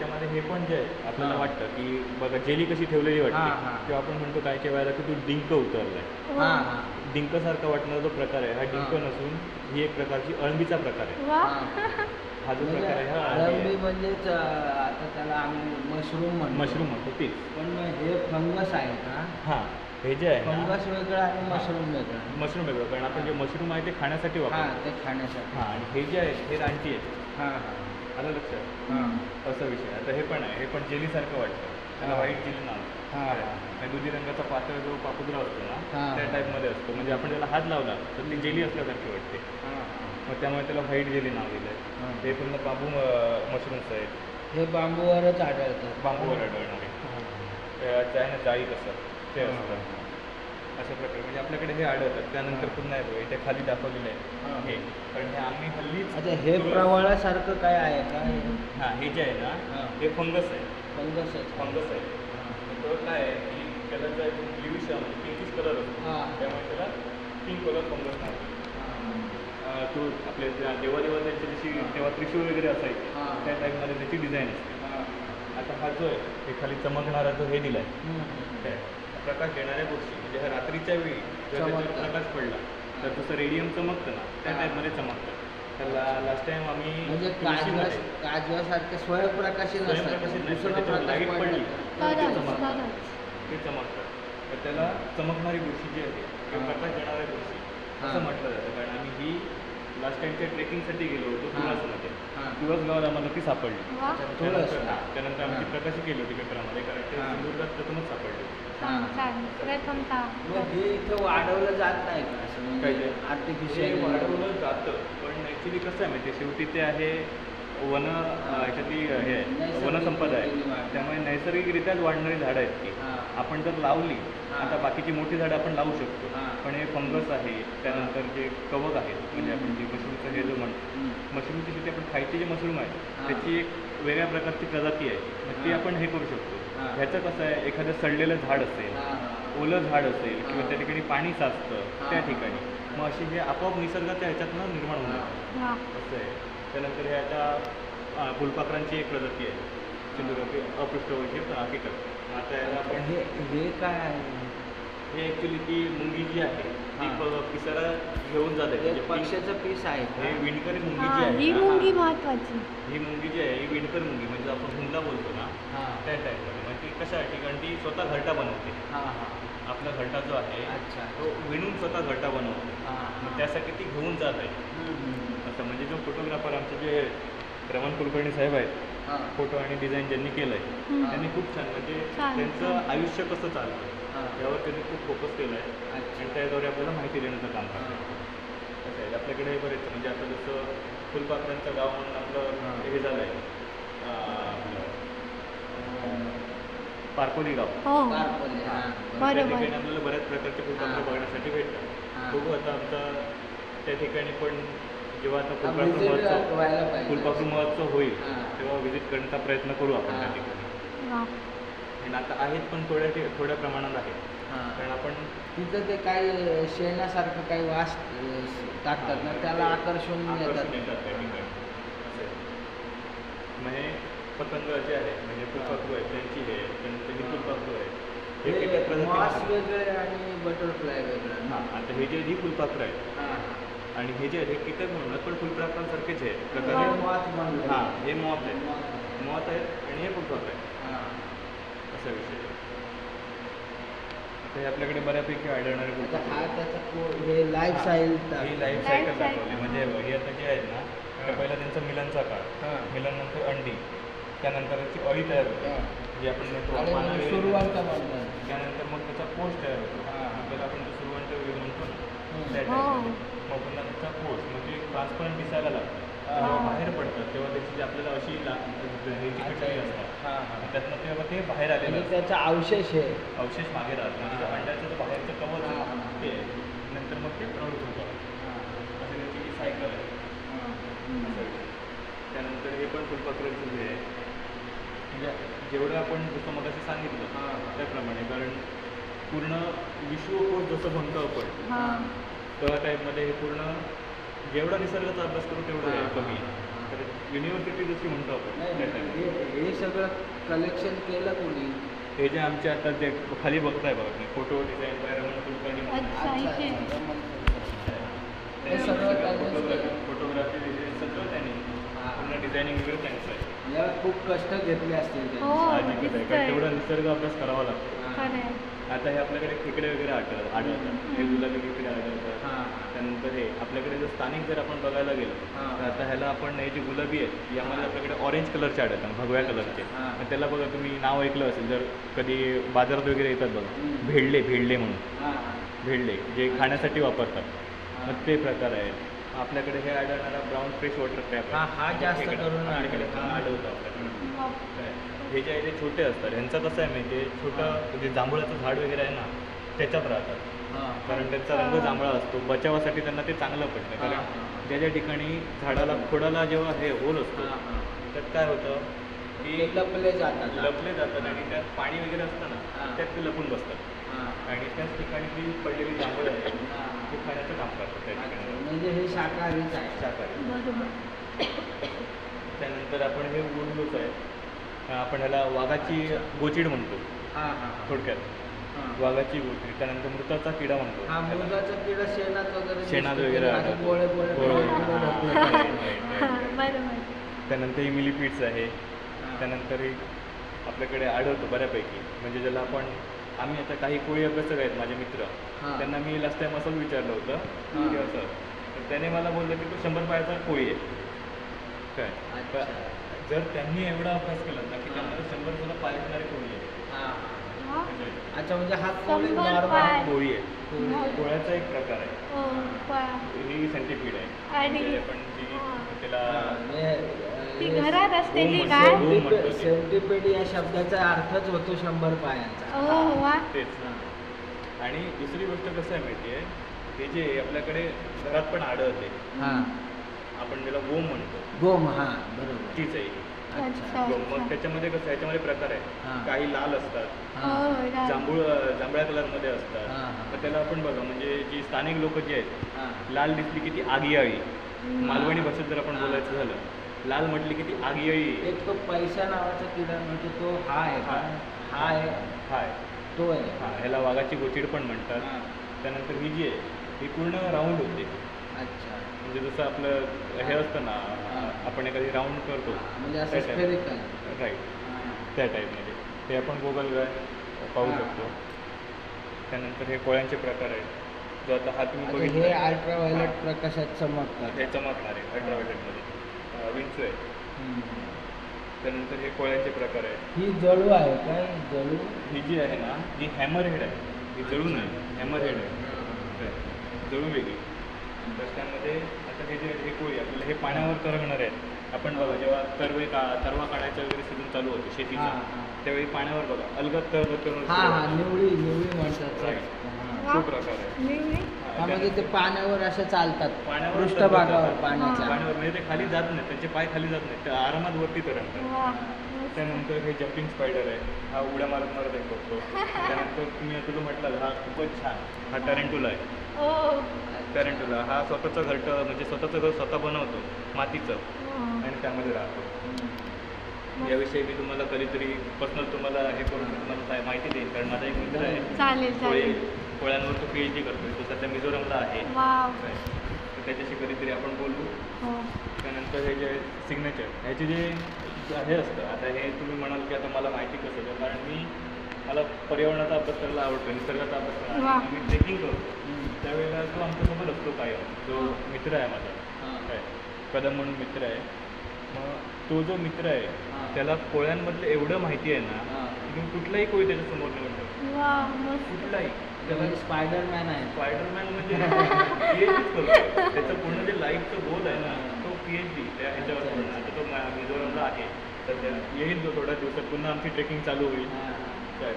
त्याच्यामध्ये हे पण जे आहे आपल्याला वाटतं की बघा जेली कशी ठेवलेली वाटते किंवा आपण म्हणतो काय काही वेळेला की तू डिंक उतरलाय, डिंकसारखा वाटणारा जो प्रकार आहे हा डिंक नसून ही एक प्रकारची अळंबीचा प्रकार आहे. हा जो प्रकार आहे हा अळंबी म्हणजेच आता त्याला आम्ही मशरूम म्हणतो तेच. पण हे फंगस आहे का? हां, हे जे आहे फंगस वेगळं आणि मशरूम वेगळं. मशरूम वेगळं, कारण आपण जे मशरूम आहे ते खाण्यासाठी वापरतो. ते खाण्यासाठी. आणि हे जे आहे हे रानटी आहे. आलं लक्षात? असा विषय. आता हे पण आहे, हे पण जेलीसारखं वाटतं, त्याला व्हाईट जेली नाव आहे. दुधी रंगाचा पातळ जो पापुद्रा असतो ना त्या टाईपमध्ये असतो, म्हणजे आपण त्याला हात लावला तर ती जेली असल्यासारखी वाटते. मग त्यामुळे त्याला व्हाईट जेली नाव दिलं आहे. हे पूर्ण बांबू मशरूम्स आहेत. हे बांबूवरच आढळतात. बांबूवर आढळणारे आहे ना जाळी कसं ते असतं अशा प्रकारे, म्हणजे आपल्याकडे हे आढळतात. त्यानंतर पुन्हा येतो इथे खाली दाखवलेलं आहे हे, कारण हे आम्ही हल्लीच. अच्छा, हे प्रवाळासारखं काय आहे का? हां, हे जे आहे ना हे फंगस आहे. फंगस आहे. तो काय आहे की त्याला जर ब्ल्यूश म्हणजे पिंकिश कलर असतो, त्यामुळे त्याला पिंक कलर फंगस नाव. तो आपले जेव्हा त्यांची जशी तेव्हा त्रिशूळ वगैरे असायची त्या टाईपमध्ये त्याची डिझाईन असते. आता हा जो आहे हे खाली चमकणारा जो हे दिला आहे प्रकाश देणाऱ्या गोष्टी, म्हणजे ह्या रात्रीच्या वेळी जर त्याच्यावर प्रकाश पडला तर जसं रेडियम चमकतं ना त्या टाईपमध्ये चमकतं. त्याला लास्ट टाइम आम्ही म्हणजे काजव्यासारखे स्वयंप्रकाशित त्याच्यावर लाईट पडली ते चमकतं. तर त्याला चमकणारी गोष्टी जी आहे किंवा प्रकाश देणाऱ्या गोष्टी असं म्हटलं जातं. कारण आम्ही ही लास्ट टाइमच्या ट्रेकिंगसाठी गेलो होतो तुळसमध्ये. तुळस गावात आम्हाला ती सापडली. त्यानंतर आमची प्रकाशित केली होती पेपरामध्ये, कारण ते सिंधुदुर्गात प्रथमच सापडली. हे इथं वाढवलं जात नाही का असं? काय ते आर्टिफिशियल वाढवलं जातं, पण ॲक्च्युली कसं आहे माहिती, शेवटी ते आहे ह्याच्यातली हे वनसंपदा आहे, त्यामुळे नैसर्गिकरित्याच वाढणारी झाडं आहेत ती. आपण जर लावली, आता बाकीची मोठी झाडं आपण लावू शकतो, पण हे फंगस आहे, त्यानंतर जे कवक आहेत, म्हणजे आपण जे मशरूमचं हे जो म्हणतो मशरूमची शेती आपण खायचे जे मशरूम आहे त्याची एक वेगळ्या प्रकारची प्रजाती आहे, मग ती आपण हे करू शकतो. ह्याचं कसं आहे, एखादं सडलेलं झाड असेल, ओलं झाड असेल किंवा त्या ठिकाणी पाणी साचतं त्या ठिकाणी, मग अशी हे आपोआप निसर्गाच्या ह्याच्यातनं निर्माण होणार असं आहे. त्यानंतर हे आता फुलपाखरांची एक प्रजाती आहे सिंधुदुर्ग अपृष्ठवंशी कीटक. आता याला आपण हे काय आहे? हे ॲक्च्युली ती मुंगी जी आहे ती पिसारा घेऊन जाते. पक्ष्याचं पीस आहे. हे विणकरी मुंगी जी आहे, ही मुंगी महत्वाची. ही मुंगी जी आहे ही विणकर मुंगी, म्हणजे आपण हुंडा बोलतो ना त्या टाईपमध्ये. म्हणजे ती कशासाठी, कारण ती स्वतः घरटा बनवते. आपला घरटा जो आहे तो विणून स्वतः घरटा बनवते, मग त्यासाठी ती घेऊन जात आहे असं. म्हणजे जो फोटोग्राफर आमचे जे रमण कुलकर्णी साहेब आहेत, फोटो आणि डिझाईन ज्यांनी केलं आहे त्यांनी खूप छान, म्हणजे त्यांचं आयुष्य कसं चालतं यावर त्यांनी खूप फोकस केलं आहे आणि त्याद्वारे आपल्याला माहिती देण्याचं काम करतात. असं आहे. आपल्याकडे बरेच, म्हणजे आता जसं फुलपाखरांचं गाव म्हणून आपलं हे झालं आहे पारकोली गाव, त्या ठिकाणी आपल्याला बऱ्याच प्रकारचे फुलपाखरं बघण्यासाठी भेटतात. बघू आता आमचा त्या ठिकाणी पण जेव्हा आता फुलपाखरू महोत्सव होईल तेव्हा व्हिजिट करण्याचा प्रयत्न करू आपण त्या ठिकाणी. आणि आता आहेत पण थोड्या प्रमाणात आहेत, कारण आपण तिथं ते काही शेणासारखं काही वास टाकतात ना, त्याला आकर्षण येतात त्या ठिकाणी. म्हणजे पतंग जे आहे, म्हणजे फुलपाखरू आहे त्यांची हे, त्यानंतर ही फुलपाखरू आहे, मास वेगळे आणि बटरफ्लाय वेगळं. आता हे जे ही फुलपाखरं आहेत आणि हे जे आहे हे कीटक म्हणूनच पण फुलपाखरांसारखेच आहे प्रकारे. हे मॉथ आहेत आणि हे फुलपाखरं आहे असा विषय. आता हे आपल्याकडे बऱ्यापैकी आढळणारे हे लाईफ सायकल दाखवली. म्हणजे हे आता जे आहेत ना तर पहिला त्यांचा मिलनचा काळ, मिलननंतर अंडी, त्यानंतर त्याची अळी तयार होते जी आपण म्हणतो सुरुवात, त्यानंतर मग त्याचा कोष तयार होतो, त्याला आपण जो सुरुवात म्हणतो ना त्या टाईपमध्ये. मग पुन्हा त्याचा कोष, मग ते ट्रान्सपरंट दिसायला लागतं, जेव्हा बाहेर पडतं तेव्हा त्याची जी आपल्याला अशी ह्याची कटळी असतात त्यातनं तेव्हा ते बाहेर आलेलं, त्याचा अवशेष मागे राहतो. म्हणजे अंड्याचं जो बाहेरचं कवच आहे ते नंतर मग ते प्रौढ होतं, असं त्याची जी सायकल आहे. त्यानंतर हे पण फुलपाखरांचं जे आहे, म्हणजे जेवढं आपण जसं मग असं सांगितलं त्याप्रमाणे, कारण पूर्ण विश्वकोश जसं म्हणतो आपण त्या टाईपमध्ये हे पूर्ण जेवढा निसर्गाचा अभ्यास करू तेवढं कमी आहे. तर युनिव्हर्सिटी जशी म्हणतो आपण हे सगळं कलेक्शन केलं कोणी? हे जे आमचे आता जे खाली बघताय बघा तुम्ही, photo design by Raman Kulkarni म्हणून. अच्छा इथे हे सगळं फोटोग्राफी डिझाईन सगळं त्यांनी पूर्ण डिझायनिंग वगैरे त्यांचं आहे. याला खूप कष्ट घेतले असतील त्यांनी. हो. साहजिकच आहे, कारण दिसतंय. तेवढा निसर्ग अभ्यास करावा लागतो. खरं आहे. आता हे आपल्याकडे खेकडे वगैरे आढळतात, हे गुलाबी खेकडे आढळतात. हां. त्यानंतर हे आपल्याकडे जर स्थानिक जर आपण बघायला गेलो हां. तर आता ह्याला आपण हे जे गुलाबी आहेत यामध्ये आपल्याकडे ऑरेंज कलरचे आढळतात, भगव्या कलरचे. हां. मग त्याला बघा तुम्ही नाव ऐकलं असेल जर कधी बाजारात वगैरे येतात बघा, भेडले म्हणून, हां. भेडले जे खाण्यासाठी वापरतात. मग ते प्रकार आहेत. आपल्याकडे हे आढळणारा ब्राऊन फ्रेश वॉटर क्रॅप हा जास्त करून आढळतो आपल्याकडे. काय? हे जे आहे ते छोटे असतात. ह्यांचं कसं आहे माहिती आहे, छोटं जे जांभळाचं झाड वगैरे आहे ना त्याच्यात राहतात, कारण त्यांचा रंग जांभळा असतो. बचावासाठी त्यांना ते चांगलं पडतं, कारण ज्या ज्या ठिकाणी झाडाला खोडाला जेव्हा हे होल असतो त्यात काय होतं की लपले जातात. आणि त्यात पाणी वगैरे असतं ना त्यात ते लपून बसतात आणि त्याच ठिकाणी जी पडलेली जांभळं आहे ते खाण्याचं काम करतात त्या ठिकाणी. म्हणजे हे शाकाहारीच आहे. शाकाहारी. बरोबर. त्यानंतर आपण हे उडलोच आहे, आपण ह्याला वाघाची गोचिड म्हणतो हां हां थोडक्यात. वाघाची गोचिड. त्यानंतर मृताचा किडा म्हणतो. हा मृगाचा किडा शेणात वगैरे शेणात दिसतो. वगैरे असे राहतात. गोळे बरोबर. त्यानंतर ही मिलीपीड्स आहे. त्यानंतर ही आपल्याकडे आढळतो बऱ्यापैकी, म्हणजे ज्याला आम्ही आता काही कोळी अभ्यासक आहेत माझे मित्र, त्यांना मी लास्ट टाइम असंच विचारलं होतं की असं, तर त्याने मला बोललं की तो 100 पायाचा कोळी आहे. काय जर त्यांनी एवढा अभ्यास केला ना की त्यामध्ये 100 सुद्धा पाय असणारे कोळी आहे. अच्छा, म्हणजे हा कोळी 100 नॉर्मल पाय. कोळी आहे. कोळ्याचा एक प्रकार आहे. हो, पाय. ही सेंटिपीड आहे. आणि म्हणजे आपण जी त्याला ती घरात असते ती ओम काय? म्हणतो. सेंटिपेड या शब्दाचा अर्थच होतो 100 पायांचा. हो वा. तेच. आणि दुसरी गोष्ट कसं आहे माहिती आहे, हे जे आपल्याकडे घरात पण आढळते, हां. आपण ज्याला गोम म्हणतो, गोम. हां बरोबर. तीच आहे ही. अच्छा गोम. मग अच्छा. त्याच्यामध्ये कसं, याच्यामध्ये प्रकार आहे. हां. काही लाल असतात, हो, राईट. जांभळ्या कलरमध्ये असतात. हां, हां. तर त्याला आपण बघा, म्हणजे जी स्थानिक लोक जी आहेत, हां. लाल दिसली की ती आगियाळी. मालवणी भाषेत जर आपण बोलायचं झालं, लाल म्हटली की ती आगियाळी. एक तो पैसा नावाचा किडा म्हणजे तो हा आहे का? हा आहे. हाय. तो आहे. हां, ह्याला वाघाची गोचिड पण म्हणतात. हां. त्यानंतर ही जी आहे ही पूर्ण राऊंड होते, अच्छा. म्हणजे जसं आपलं हे असतं ना, आपण एखादी राऊंड करतो म्हणजे असं त्या type. स्फेरिकल. राईट, त्या टाईपमध्ये ते आपण गोगलगाय पाहू शकतो. त्यानंतर हे कोळ्यांचे प्रकार आहेत, जो आता हा तुम्ही हे बघितलं अल्ट्राव्हायोलेट प्रकाशात चमकतात. हे चमकणार आहे अल्ट्राव्हायोलेटमध्ये, विंचू आहे. हम्म. त्यानंतर हे कोळ्यांचे प्रकार आहेत. ही जळू आहे काय? जळू. ही जी आहे ना ही हॅमरहेड आहे, ही जळू नाही, हॅमरहेड आहे. काय? जळू वेगळी. तर त्यामध्ये आता हे जे हे कोळी आपल्याला हे पाण्यावर तरंगणार आहेत. आपण बघा, जेव्हा तरवा काढायचं वगैरे सीझन चालू होते शेतीचा, हां. त्यावेळी पाण्यावर बघा अलगद तरंगत करून हा हा निवळी म्हणतात. Right. हां. तो प्रकार आहे. मी हा, म्हणजे ते पाण्यावर असे चालतात. पाण्यावर पृष्ठभागावर तरंगतात. पाण्याच्या. पाण्यावर म्हणजे ते खाली जात नाही, त्यांचे पाय खाली जात नाही, ते आरामात वरती तरंगतात. वा. त्यानंतर हे जम्पिंग स्पायडर आहे, हा उड्या मारत मारत हे करतो. त्यानंतर तुम्ही तुला म्हटलं हा खूपच छान, हा टॅरेंटुला आहे. ओ. टॅरेंटुला हा स्वतःचं घरटं, म्हणजे स्वतःचं घर स्वतः बनवतो मातीचं हो. आणि त्यामध्ये राहतो. याविषयी मी तुम्हाला कधीतरी पर्सनल तुम्हाला हे करून तुम्हाला माहिती देईन, कारण माझा एक मित्र आहे चालेल चालेल. कोळ्यांवर तो PhD करतोय, तो सध्या मिझोरमला आहे. वाव. तर त्याच्याशी कधीतरी आपण बोलू. हो. त्यानंतर हे जे सिग्नेचर ह्याचे जे हे असतं, आता हे तुम्ही म्हणाल की आता मला माहिती कसं आहे, कारण मला पर्यावरणाचा अभ्यास करायला आवडतो, निसर्गाचा अभ्यास करायला वा. मी ट्रेकिंग करतो. त्यावेळेला तो आमच्यासोबत असतो कायम, जो मित्र आहे माझा, काय कदम म्हणून मित्र आहे. मग तो जो मित्र आहे त्याला कोळ्यांमधलं एवढं माहिती आहे ना की कुठलाही कोळी त्याच्यासमोर निवडून ठेवतो. वा मस्त. कुठलाही. त्याला स्पायडरमॅन आहे. स्पायडरमॅन म्हणजे PhD करतो. त्याचं पूर्ण जे लाईफचं गोल आहे ना तो PhD त्या ह्याच्यावर पूर्ण. आता तो मिझोरमला आहे सध्या, येईल तो थोड्या दिवसात, पुन्हा आमची ट्रेकिंग चालू होईल. काय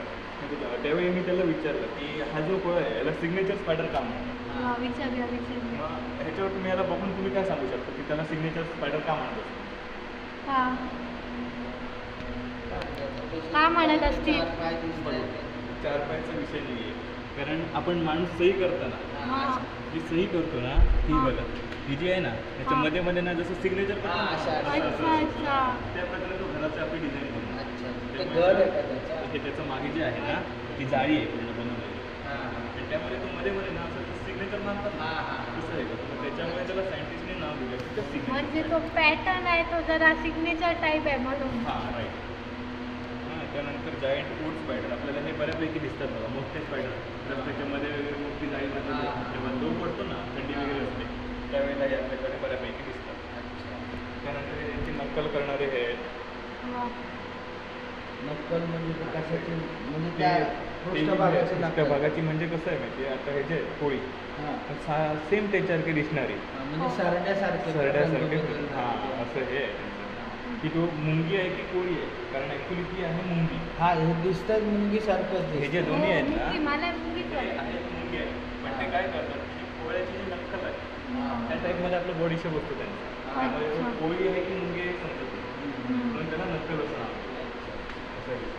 त्यावेळी मी त्याला विचारलं की हा जो कोळ आहे याला सिग्नेचर स्पायडर का म्हणतात. वा, विचारूया विचारूया. मग ह्याच्यावर तुम्ही याला बघून तुम्ही काय सांगू शकता की त्याला सिग्नेचर स्पायडर का म्हणतात. हा. का म्हणत असतील? 4 पायाचा विषय नाही आहे, कारण आपण माणूस सही करताना हा. जी सही करतो ना ही बघा, ही जी आहे ना त्याच्या मध्ये मध्ये ना जसं सिग्नेचर हा, अशा. अच्छा अच्छा. त्या प्रकारे तो घराची आपली डिझाईन बनवतो. घर आहे का त्याचा? हे त्याचं मागे जे आहे ना ती जाळी आहे पूर्ण बनवलेली हां हां आणि त्यामुळे तो मध्ये मध्ये ना असं सिग्नेचर मारतात ना, हां, हां. तसं आहे का त्याच्यामुळे त्याला सायंटिस्टने नाव दिलं की सिग्नेचर. म्हणजे तो पॅटर्न आहे तो जरा सिग्नेचर टाईप आहे म्हणून. हां राईट. हां त्यानंतर जायंट वूड स्पायडर आपल्याला हे बऱ्यापैकी दिसतात बघा मोठे स्पायडर जर त्याच्यामध्ये वगैरे मोठी जाळी बनवली जेव्हा दो पडतो ना थंडी वगैरे असते त्यावेळेला हे आपल्याकडे बऱ्यापैकी दिसतात. अच्छा. त्यानंतर हे त्यांची नक्कल करणारे हे आहेत. वा. नक्कल म्हणजे ते कशाची म्हणजे त्या पृष्ठभागाची नक्कल. पृष्ठभागाची म्हणजे कसं आहे माहिती आहे आता हे जे पोळी हां सेम त्याच्यासारखी दिसणारी म्हणजे सरड्यासारखे सरड्यासारखे रंग हां बदलणारे. असं हे आहे त्यांचं. की तो मुंगी आहे की कोळी आहे कारण ॲक्च्युली ती आहे मुंगी. हा हे दिसतं मुंगीसारखंच हे जे दिसतं. दोन्ही आहेत हो, ना मुंगी, मला मुंगीच ते वाटतं. आहे मुंगी आहे पण ते काय करतात की पोळ्याची जी नक्कल आहे हां. त्या टाईपमध्ये आपलं बॉडीशेप असतो त्यांचा त्यामुळे तो अच्छा. कोळी आहे की मुंगी आहे समजत नाही हम्म. म्हणून त्याला नक्कल असं नाव दिलं. असं आहे.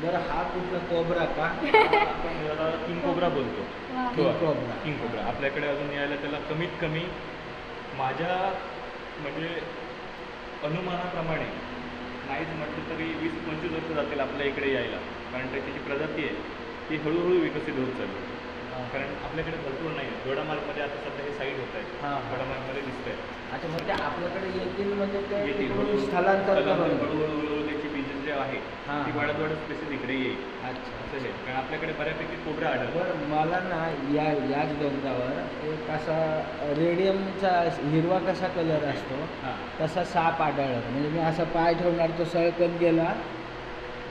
बरं हा कुठला कोबरा का? आपण याला किंग कोब्रा बोलतो. वा. तो आहे. King cobra. किंग कोब्रा आपल्याकडे अजून यायला त्याला कमीत कमी माझ्या म्हणजे अनुमानाप्रमाणे नाहीच म्हटलं तरी 20-25 वर्ष जातील आपल्या इकडे यायला कारण त्याची जी प्रजाती आहे ती हळूहळू विकसित होत चालली. कारण आपल्याकडे भरपूर नाही आहे दोडामार्गमध्ये आता सध्या हे साईड होत आहेत हां. दोडामार्गमध्ये दिसत आहे. अच्छा मग ते आपल्याकडे येतील म्हणजे ते येतील इकडून स्थलांतर करून. हळूहळू त्याची बीजेस जे आहे हां. ती वाढत वाढत स्पेसिस इकडे येईल अच्छा. असं आहे कारण आपल्याकडे बऱ्यापैकी कोबरा आढळतो. बरं मला ना याच डोंगरावर एक असा रेडियमचा हिरवा कसा कलर असतो हां तसा साप आढळला म्हणजे मी असा पाय ठेवणार तो सळकत गेला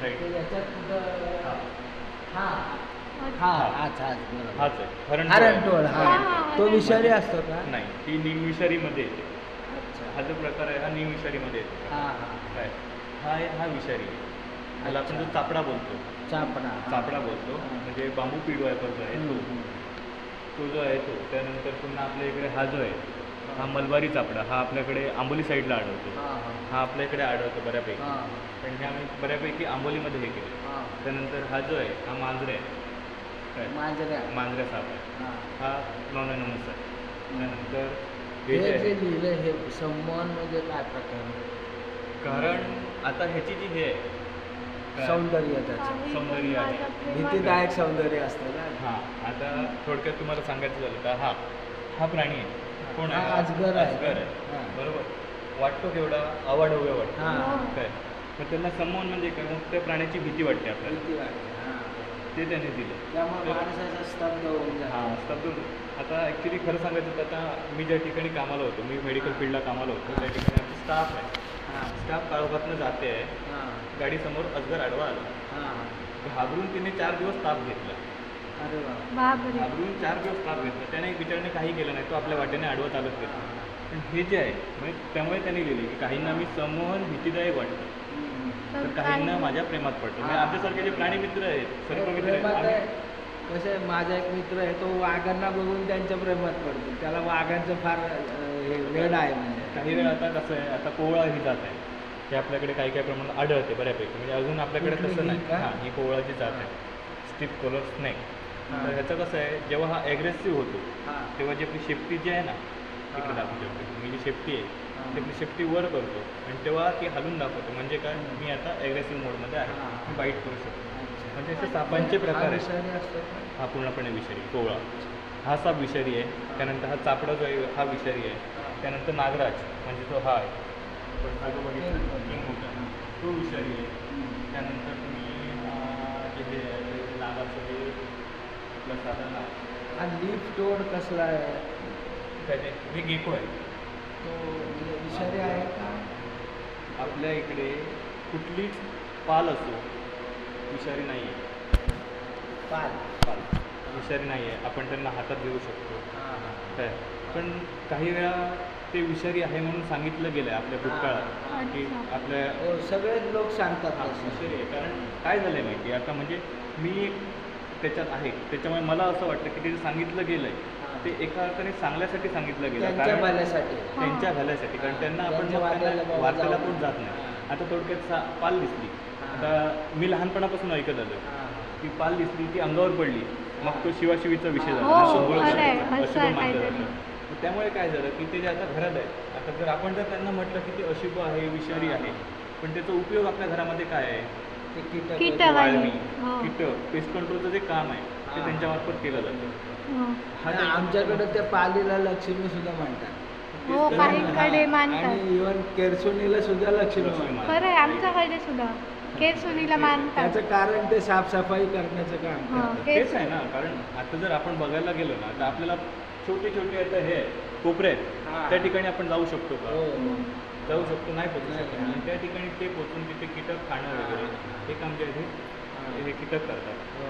राईट तर याच्यात कुठं हां अच्छा. हां हाच हाच बरोबर. हाच आहे हरणटोळ हां, हा हां, तो हरणटोळ. विषारी असतो का? नाही ही निमविषारीमध्ये येते. अच्छा. हा जो प्रकार आहे हा निमविषारीमध्ये येतो. हां हां काय हा विषारी आहे. त्याला आपण जो अच्छा. चापडा बोलतो चापडा चापडा बोलतो हां. म्हणजे बांबू पिडवायपर जो आहे हम्म, तो हम्म. तो जो आहे तो त्यानंतर पुन्हा आपल्या इकडे हा जो आहे हा मलबारी चापडा हा आपल्याकडे आंबोली साईडला आढळतो. हां हां हा आपल्याकडे आढळतो बऱ्यापैकी हां पण हे आम्ही बऱ्यापैकी आंबोलीमध्ये हे केलं. हां त्यानंतर हा जो आहे हा मांजरे आहे काय मांजऱ्या मांजऱ्या साप आहे हां हा नॉनॅनमस आहे. त्यानंतर हे हे जे जे आहे लिहिलं हे संमोहन म्हणजे काय प्रकार कारण आता ह्याची जी हे आहे काय? सौंदर्य त्याचं काही सौंदर्य आहे. माझ्या प्रेमात- भीतीदायक सौंदर्य असतं ना. हां आता थोडक्यात तुम्हाला सांगायचं झालं तर हा प्राणी आहे कोण आहे हा अजगर आहे. अजगर आहे हां. बरोबर वाटतो केवढा अवाढव्य वाटतो हां. काय मग त्यांना समोन म्हणजे काय मग त्या प्राण्याची भीती वाटते आपल्याला भीती वाटते हां. ते त्याने दिलं त्यामुळे तर- माणसाचा स्तब्ध होऊन जातो. हां स्तब्ध आता ॲक्च्युली खरं सांगायचं तर आता मी ज्या ठिकाणी कामाला होतो मी मेडिकल हां. फील्डला कामाला होतो त्या ठिकाणी आमची स्टाफ आहे हां स्टाफ काळोखातनं जाते आहे हां गाडीसमोर अजगर आडवा आला हां. घाबरून तिने 4 दिवस ताप घेतला अरे वा. बापरे. घाबरून 4 दिवस ताप घेतला त्याने बिचाराने काही केलं नाही तो आपल्या वाटेने आडवा चालत गेला पण हे जे आहे म्हणजे त्यामुळे त्यांनी लिहिले की काहींना मी संमोहन भीतीदायक वाटतं हम्म. तर काहींना माझ्या प्रेमात पडतं म्हणजे हां. आमच्यासारखे जे प्राणी मित्र आहेत सर्व मित्र आहेत प्रेमात आम्ही- आहे. कसं आहे, माझा एक मित्र आहे तो वाघांना बघून त्यांच्या प्रेमात पडतो त्याला वाघांचं फार हे वेड आहे म्हणजे काही वेळा आता कसं आहे आता कोवळा ही जात आहे हे आपल्याकडे काही काही प्रमाणात आढळते बऱ्यापैकी म्हणजे अजून आपल्याकडे कुठली तसं ही नाही का? हां ही कोवळाची जात आहे स्टिप कलर स्नेक हां. तर ह्याचं कसं आहे जेव्हा हा ॲग्रेसिव्ह होतो हां तेव्हा जी आपली शेपटी जी आहे ना इकडे हां. दाखवू शकतो मी जी शेपटी आहे हां. ती आपली शेपटी वर करतो आणि तेव्हा ती हलून दाखवतो म्हणजे काय मी आता ॲग्रेसिव्ह मोडमध्ये आहे हां. मी बाईट करू शकतो अच्छा. म्हणजे असे सापांचे प्रकार हा आहेत विषारी असतो का? हा पूर्णपणे विषारी कोवळा हा साप विषारी आहे त्यानंतर हा चापडा जो आहे हा विषारी आहे त्यानंतर नागराज म्हणजे तो हा आहे आपण मागं बघितलं किंगकोब्रा. तो विषारी आहे त्यानंतर तुम्ही जे हे आहे ते नागाचं जे आपलं साधन नाग हा लीफ टोड कसला आहे त्याचे हे गेको आहे तो म्हणजे विषारी आहे का? आपल्या इकडे कुठलीच पाल असो विषारी नाही आहे पाल. पाल विषारी नाही आहे आपण त्यांना हातात घेऊ शकतो हां हां. काय पण काही वेळा ते विषारी आहे म्हणून सांगितलं गेलं आहे आपल्या भूतकाळात की अच्छा. आपल्या हो सगळेच लोक सांगतात हा, तसं. विषारी आहे कारण काय झालं आहे माहिती आहे आता म्हणजे मी त्याच्यात आहे त्याच्यामुळे मला असं वाटतं की ते जे सांगितलं गेलं आहे हां. ते एका अर्थाने चांगल्यासाठी सांगितलं गेलं त्यांच्या कारण भल्यासाठी. त्यांच्या भल्यासाठी कारण हां. त्यांना आपण त्यांच्या मग वाट्याला त्यांना बाबा वार्तेला जाऊ पण जात नये. नाही हां. आता थोडक्यात पाल दिसली हां. आता मी लहानपणापासून ऐकत आलो हां. ती पाल दिसली ती अंगावर पडली मग तो शिवाशिवीचा विषय झाला हो, अशुभ खरं आहे. करायचा, असं अशुभ मानलं काहीतरी. जातं. त्यामुळे काय झालं की ते जे आता घरात आहे आता जर आपण जर त्यांना म्हटलं की ते अशुभ आहे विषारी आहे पण त्याचा उपयोग आपल्या घरामध्ये काय आहे? ते कीटक कीटक. वाळवी, हो. कीटक, पेस्ट कंट्रोलचं जे काम आहे ते हा. त्यांच्यामार्फत केलं जातं. हो. आणि आमच्याकडे त्या पालीला लक्ष्मी सुद्धा म्हणतात. हो, काहींकडे मानतात. आणि इव्हन केरसुणीला सुद्धा लक्ष्मी म्हणतात. खरं आहे, आमच्याकडे सुद्धा केरसुनीला मानतात. त्याचं कारण ते साफसफाई करण्याचं काम हा, करतात. तेच आहे ना, कारण आता जर आपण बघायला गेलो ना तर आपल्याला छोटे छोटे आता हे कोपरे हा. आहेत, त्या ठिकाणी आपण जाऊ शकतो का? हो. जाऊ शकतो, नाही पोहोचू नाही, शकतो. नाही. आणि त्या ठिकाणी ते पोहोचून तिथे कीटक खाणं वगैरे हे काम जे आहे हे कीटक करतात. हो.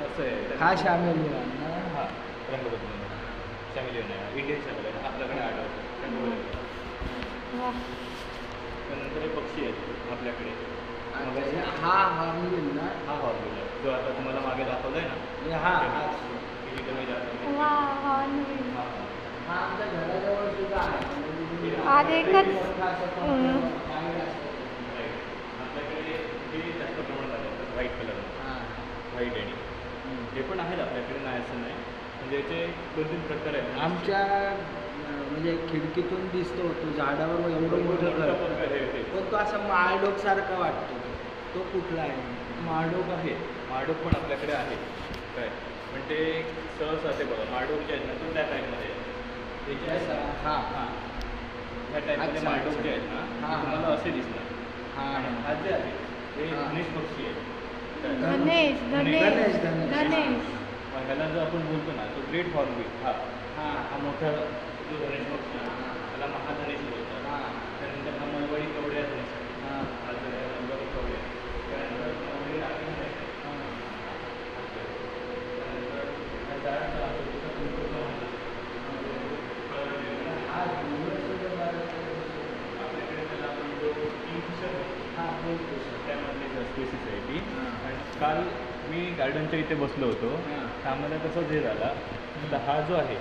असं आहे. हा शामिल आहे ना. हा रंगपंचमी शामिल आहे, इंडियन शामिल आहे, आपल्याकडे आढळतो. वा. त्यानंतर हे पक्षी आहेत आपल्याकडे. अच्छा, हा हॉर्नबिल ना. हा हॉर्नबिल आहे जो आता तुम्हाला मागे दाखवलाय ना. हे हा किती कमी दाखवलाय. वा, हॉर्नबिल. हा. हा आमच्या घराजवळ सुद्धा आहे. आज एकच मोठा असं पाणी असतं. Right. आपल्याकडे हे जास्त प्रमाणात आहे व्हाईट कलर, हा. व्हाईट आणि हे पण आहेत आपल्याकडे, नाही असं नाही. म्हणजे याचे 2-3 प्रकार आहेत. आमच्या म्हणजे खिडकीतून दिसतो तो झाडावर एवढं मोठं मोठं घर, हे ते. पण तो असा माळडोक सारखा वाटतो. तो कुठला आहे? माळढोक आहे, माळढोक पण आपल्याकडे आहे काय, पण ते सहसा ते बघा माळढोक जे आहेत ना तो त्या टाईपमध्ये आहे. ते जे आहेत ना, हा. हां ह्या टाईपमध्ये अच्छा, माळढोक अच्छा. जे आहेत ना हां, ते तुम्हाला हां. असे दिसणार. हा. आणि हा जे आहे हे हां. धनेश पक्षी आहे. गणेश गणेश गणेश, गणेश. गणेश. मग ह्याला जो आपण बोलतो ना तो ग्रेट हॉर्नबिल, हा हा. हा मोठा जो धनेश पक्षी आहे, त्याला महाधनेश बोलतात. हा. त्यानंतर हा मलवडी कवड्या धनेश आहे. हा. हा जो आहे मलवडी कवड्या. त्यानंतर मलवडी राखी धनेश आहे. हा. त्यानंतर ह्या झाडाचा आपण जसं कुंकूचा म्हणतो. हा, दिवस सुद्धा बरं. आपल्याकडे त्याला आपण जो किंगफिशर म्हणतो, हा, तेच. त्यामधली स्पेसिस आहे ती. हां. आणि काल मी गार्डनच्या इथे बसलो होतो, हां. त्यामध्ये तसंच हे झाला. तर हा जो आहे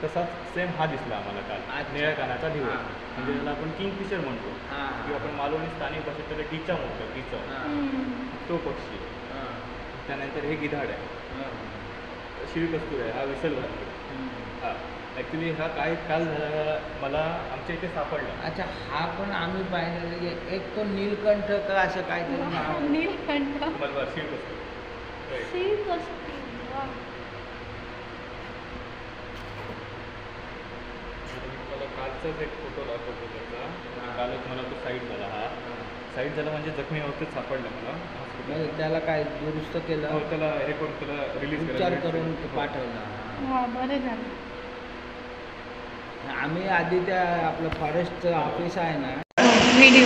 तसाच सेम हा दिसला आम्हाला काल, अच्छा. निळ्या कानाचा दिवा. हां. म्हणजे त्याला आपण किंगफिशर म्हणतो हा. किंवा आपण मालवणी स्थानिक भाषेत त्याला टीचा म्हणतो, टीचा. हा. तो पक्षी. हा. त्यानंतर हे गिधाड आहे, हा. शिळकस्तूर आहे, हा विसल घालतो. हा ॲक्च्युली हा काय काल झाला मला आमच्या इथे सापडला. अच्छा, हा पण आम्ही पाहिलेलं की एक तो नीलकंठ का असं काहीतरी नाव आहे. नीलकंठ. मलबार शिळकस्तूर. Right. सीप असते. वा. मला कालचाच एक फोटो दाखवतो त्याचा. हां. कालच मला तो साईड झाला, हा साईड झाला म्हणजे जखमी अवस्थेत सापडला मला. म्हणजे त्याला काय दुरुस्त केलं, हो, त्याला हे करून त्याला रिलीज उपचार करून पाठवला. वा, बरं झालं. आम्ही आधी त्या आपलं फॉरेस्टचं ऑफिस आहे ना. व्हिडिओ.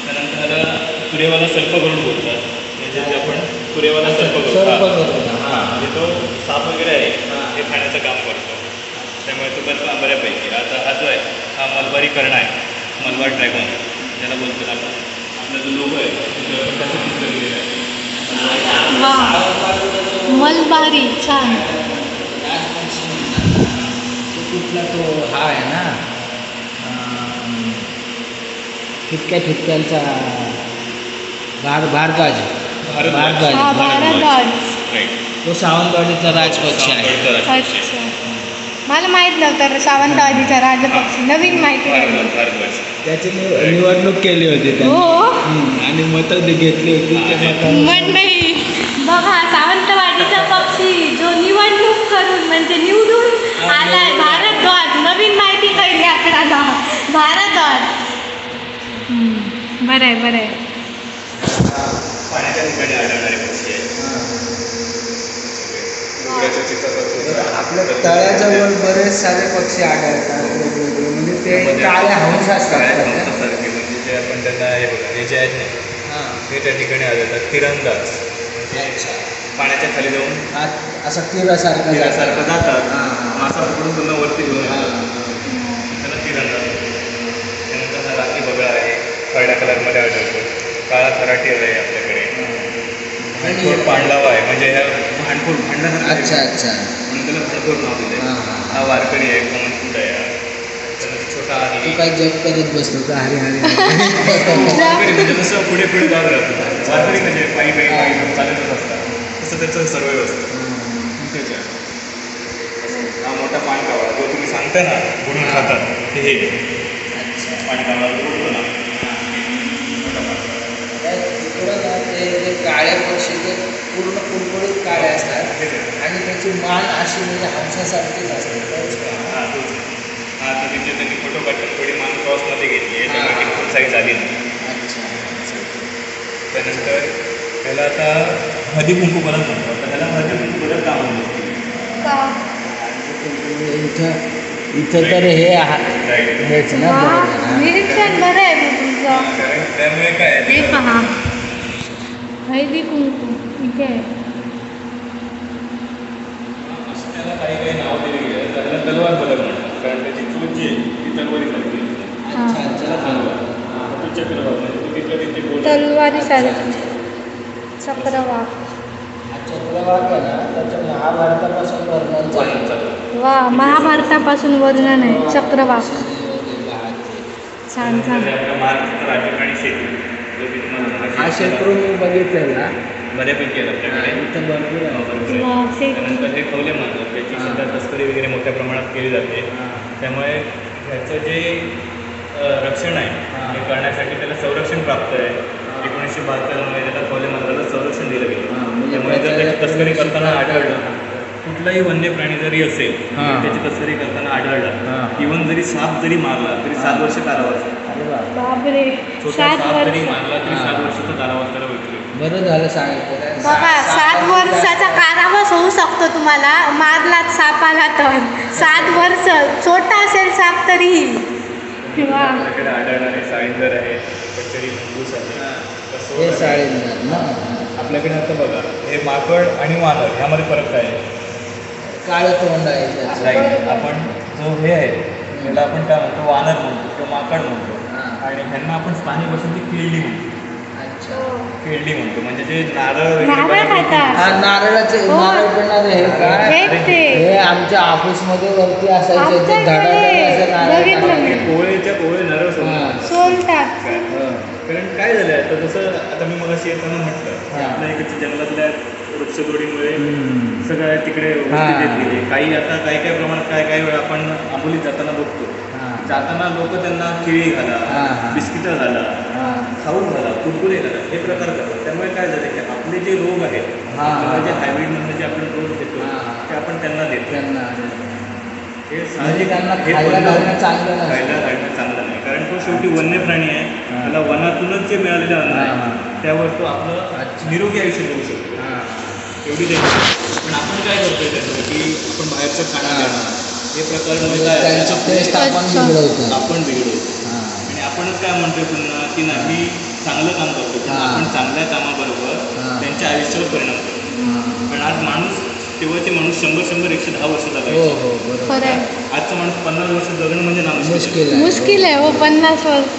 त्यानंतर ह्याला तुरेवाला सर्प करून बोलतात. म्हणजे जे आपण तुरेवाला सर्प सर्प करू. करू. हां, म्हणजे तो साप वगैरे आहे हां. हे खाण्याचं काम करतो. त्यामुळे तो बऱ्यापैकी. आता हा जो आहे हा मलबारी कर्ण आहे, मलबार ड्रॅगन ज्याला बोलतो आपण. आपला जो लोगो आहे त्याच्यावर पण त्याचं चित्र लिहिलेलं आहे. वा, मलबारी. छान. तो कुठला तो हा आहे ना, ठिपक्या ठिपक्यांचा भारद्वाज. भारद्वाज. हा, भारद्वाज. राईट. तो सावंतवाडीचा राजपक्षी आहे. अच्छा, मला माहित नव्हतं सावंतवाडीचा राजपक्षी, नवीन माहिती मिळाली. भारद्वाज. त्याची निवडणूक केली होती त्यांनी. हो. आणि मतं घेतली होती ते मतं. मंडळी बघा, सावंतवाडीचा पक्षी जो निवडणूक करून म्हणजे निवडून आलाय, भारद्वाज. नवीन माहिती कळली आपल्याला. भारद्वाज. बरं आहे, बरं आहे. पाण्याच्या ठिकाणी आढळणारे पक्षी आहेत. डोंगराच्या चित्रात आपल्या तळ्याजवळ बरेच सारे पक्षी आढळतात वेगवेगळे. म्हणजे ते काळे हंस असतात. हंसासारखे, म्हणजे जे आपण त्यांना हे बघा हे जे आहेत ना ते त्या ठिकाणी आढळतात. तिरंदाज अच्छा. पाण्याच्या खाली जाऊन असा किरासारखा तिरासारखं जातात, हां. मासा पकडून पुन्हा वरती घेऊन हां. येतात. त्याला तिरंदाज. त्यानंतर हा राखी बगळा आहे, काळ्या कलरमध्ये आढळतो. काळा खराटी आहे आपल्याकडे. भांडखोर पांडलावा आहे, म्हणजे ह्या भांडखोर भांडण्यासारखं. अच्छा अच्छा. म्हणून त्याला भांडखोर नाव दिले. हां, हां. हा वारकरी आहे, कमनफूट आहे हा. त्यानंतर छोटा तू आहे काय जप करत बसतो का? हरी हरी. वारकरी, म्हणजे जसं पुढे पुढे जात राहतो. वारकरी म्हणजे पायी पायी पायी चालतच असतात, तसं त्याचं सर्व असतं. त्याच्या हा मोठा पाणकावळा जो तुम्ही सांगता ना बुडून खातात ते हे. अच्छा. पाणकावळा जो उडतो ना ते जे काळे पक्षी ते पूर्ण कुरकुरीत काळे असतात आणि त्याची मान अशी म्हणजे हंसासारखीच असते. हां तोच हां तर तिथे त्यांनी फोटो काढून थोडी मान क्रॉसमध्ये घेतली आहे त्यामुळे ती फुल साईज आली नाही. त्यानंतर त्याला आता हळदी कुंकू परत म्हणतो. आता त्याला हळदी कुंकू परत का म्हणतो इथं तर हेच ना निरीक्षण बरं आहे मग तुमचं. कारण त्यामुळे काय हे पहा हळदी कुंकू इथे आहे. असं त्याला काही काही नाव दिली गेली त्याला तलवार बलक म्हणतात कारण त्याची चोच जी आहे ती तलवारीसारखी तो चक्रवाक म्हणजे तो तिथल्या तिथे बोल तलवारीसारखी चक्रवाक. चक्रवाक आहे ना त्याच्या महाभारतापासून वर्णन चालू. वा महाभारतापासून वर्णन आहे चक्रवाक. छान छान. आपल्या महाराष्ट्राचा राजकारणी क्षेत्र जो की तुम्हाला हा क्षेत्र मी बघितलेला बऱ्यापैकी आहे आपल्याकडे. इथं भरपूर आहे. भरपूर आहे. त्यानंतर हे खवले मानतात त्याची सुद्धा तस्करी वगैरे मोठ्या प्रमाणात केली जाते. त्यामुळे ह्याचं जे रक्षण आहे हे करण्यासाठी त्याला संरक्षण प्राप्त आहे. 1972 मध्ये त्याला खवले मानवाला संरक्षण दिलं गेलं. त्यामुळे जर त्याची तस्करी करताना आढळलं कुठलाही वन्य प्राणी जरी असेल त्याची तस्करी करताना आढळला इव्हन जरी साप जरी मारला तरी 7 वर्ष कारावास. बापरे छोटा साप जरी मारला तरी 7 वर्षाचा कारावास त्याला भेटतो. बरं झालं सांगितलं. बघा 7 वर्षाचा कारावास होऊ शकतो तुम्हाला मारलात सापाला तर 7 वर्ष. छोटा असेल साप तरीही. आपल्याकडे आढळणारे साळींदर आहे कचेरी मंगूस आहे. हे साळींदर ना आपल्याकडे आता बघा हे माकड आणि वानर ह्यामध्ये फरक काय आहे. काळं तोंड आहे त्याचं. आपण जो हे आहे त्याला आपण काय म्हणतो वानर म्हणतो किंवा माकड म्हणतो आणि ह्यांना आपण स्थानिक भाषेत ती केळली म्हणतो. केळली म्हणतो म्हणजे जे नारळ नारळाचे नारळ पिणारे हे काय हे आमच्या ऑफिसमध्ये वरती असायचे ते कोळेच्या कोळे नारळ सोलतात. कारण काय झालं आता जसं आता मी मगाशी येताना म्हटलं आपल्या इकडच्या जंगलातल्या वृक्षतोडीमुळे सगळ्या तिकडे गेले. काही आता काही काही प्रमाणात काही वेळा आपण आंबोलीत जाताना बघतो. जाताना लोक त्यांना केळी घाला बिस्किटं घाला खाऊ घाला कुरकुरे घाला हे प्रकार करतात. त्यामुळे काय झालं की आपले जे रोग आहेत जे हायब्रिडमधले जे आपण रोग घेतो ते आपण त्यांना देतो. हे साहजिक खायला घालणं चांगलं नाही कारण तो शेवटी वन्य प्राणी आहे. त्याला वनातूनच जे मिळालेलं अन्न आहे त्यावर तो आपलं निरोगी आयुष्य जगू शकतो एवढी द्यायची. पण आपण काय करतोय त्याचं की आपण बाहेरचं खाणं देणार हे प्रकारमध्ये काय आपण बिघडवतो आणि आपणच काय म्हणतोय पुन्हा की नाही चांगलं काम करतो आपण चांगल्या कामाबरोबर त्यांच्या आयुष्यावर परिणाम करतो. कारण आज माणूस तेव्हाचे माणूस 100, 110 वर्ष जगायचे. आजचा माणूस 50 वर्ष जगणं म्हणजे मुश्किल आहे हो 50 वर्ष.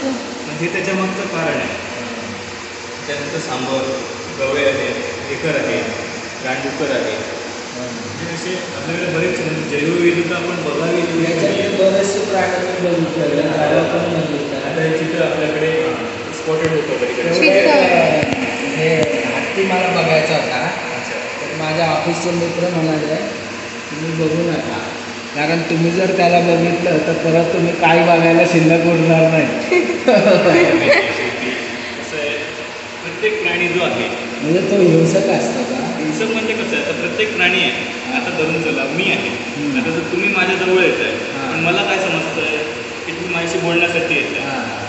हे त्याच्या मागचं कारण आहे. त्यानंतर सांबर गवळे आहेत एकर आहे रानडुक्कर आहे म्हणजे असे आपल्याकडे बरेच जैवविविधता आपण बघावी. बरेचसे प्राणी आता हे चित्र आपल्याकडे स्पॉटेड होतं. हे हत्ती मला बघायचा होता. माझ्या ऑफिसचे मित्र म्हणाले तुम्ही बघू नका कारण तुम्ही जर त्याला बघितलं तर परत तुम्ही काही बघायला शिल्लक उरणार नाही. कसं आहे प्रत्येक प्राणी जो आहे म्हणजे तो हिंसक असतो का. हिंसक म्हणजे कसं आहे आता प्रत्येक प्राणी आहे. आता धरून चला मी आहे आता जर तुम्ही माझ्या जवळ येत आहे पण मला काय समजतं की तुम्ही माझ्याशी बोलण्यासाठी येत आहे.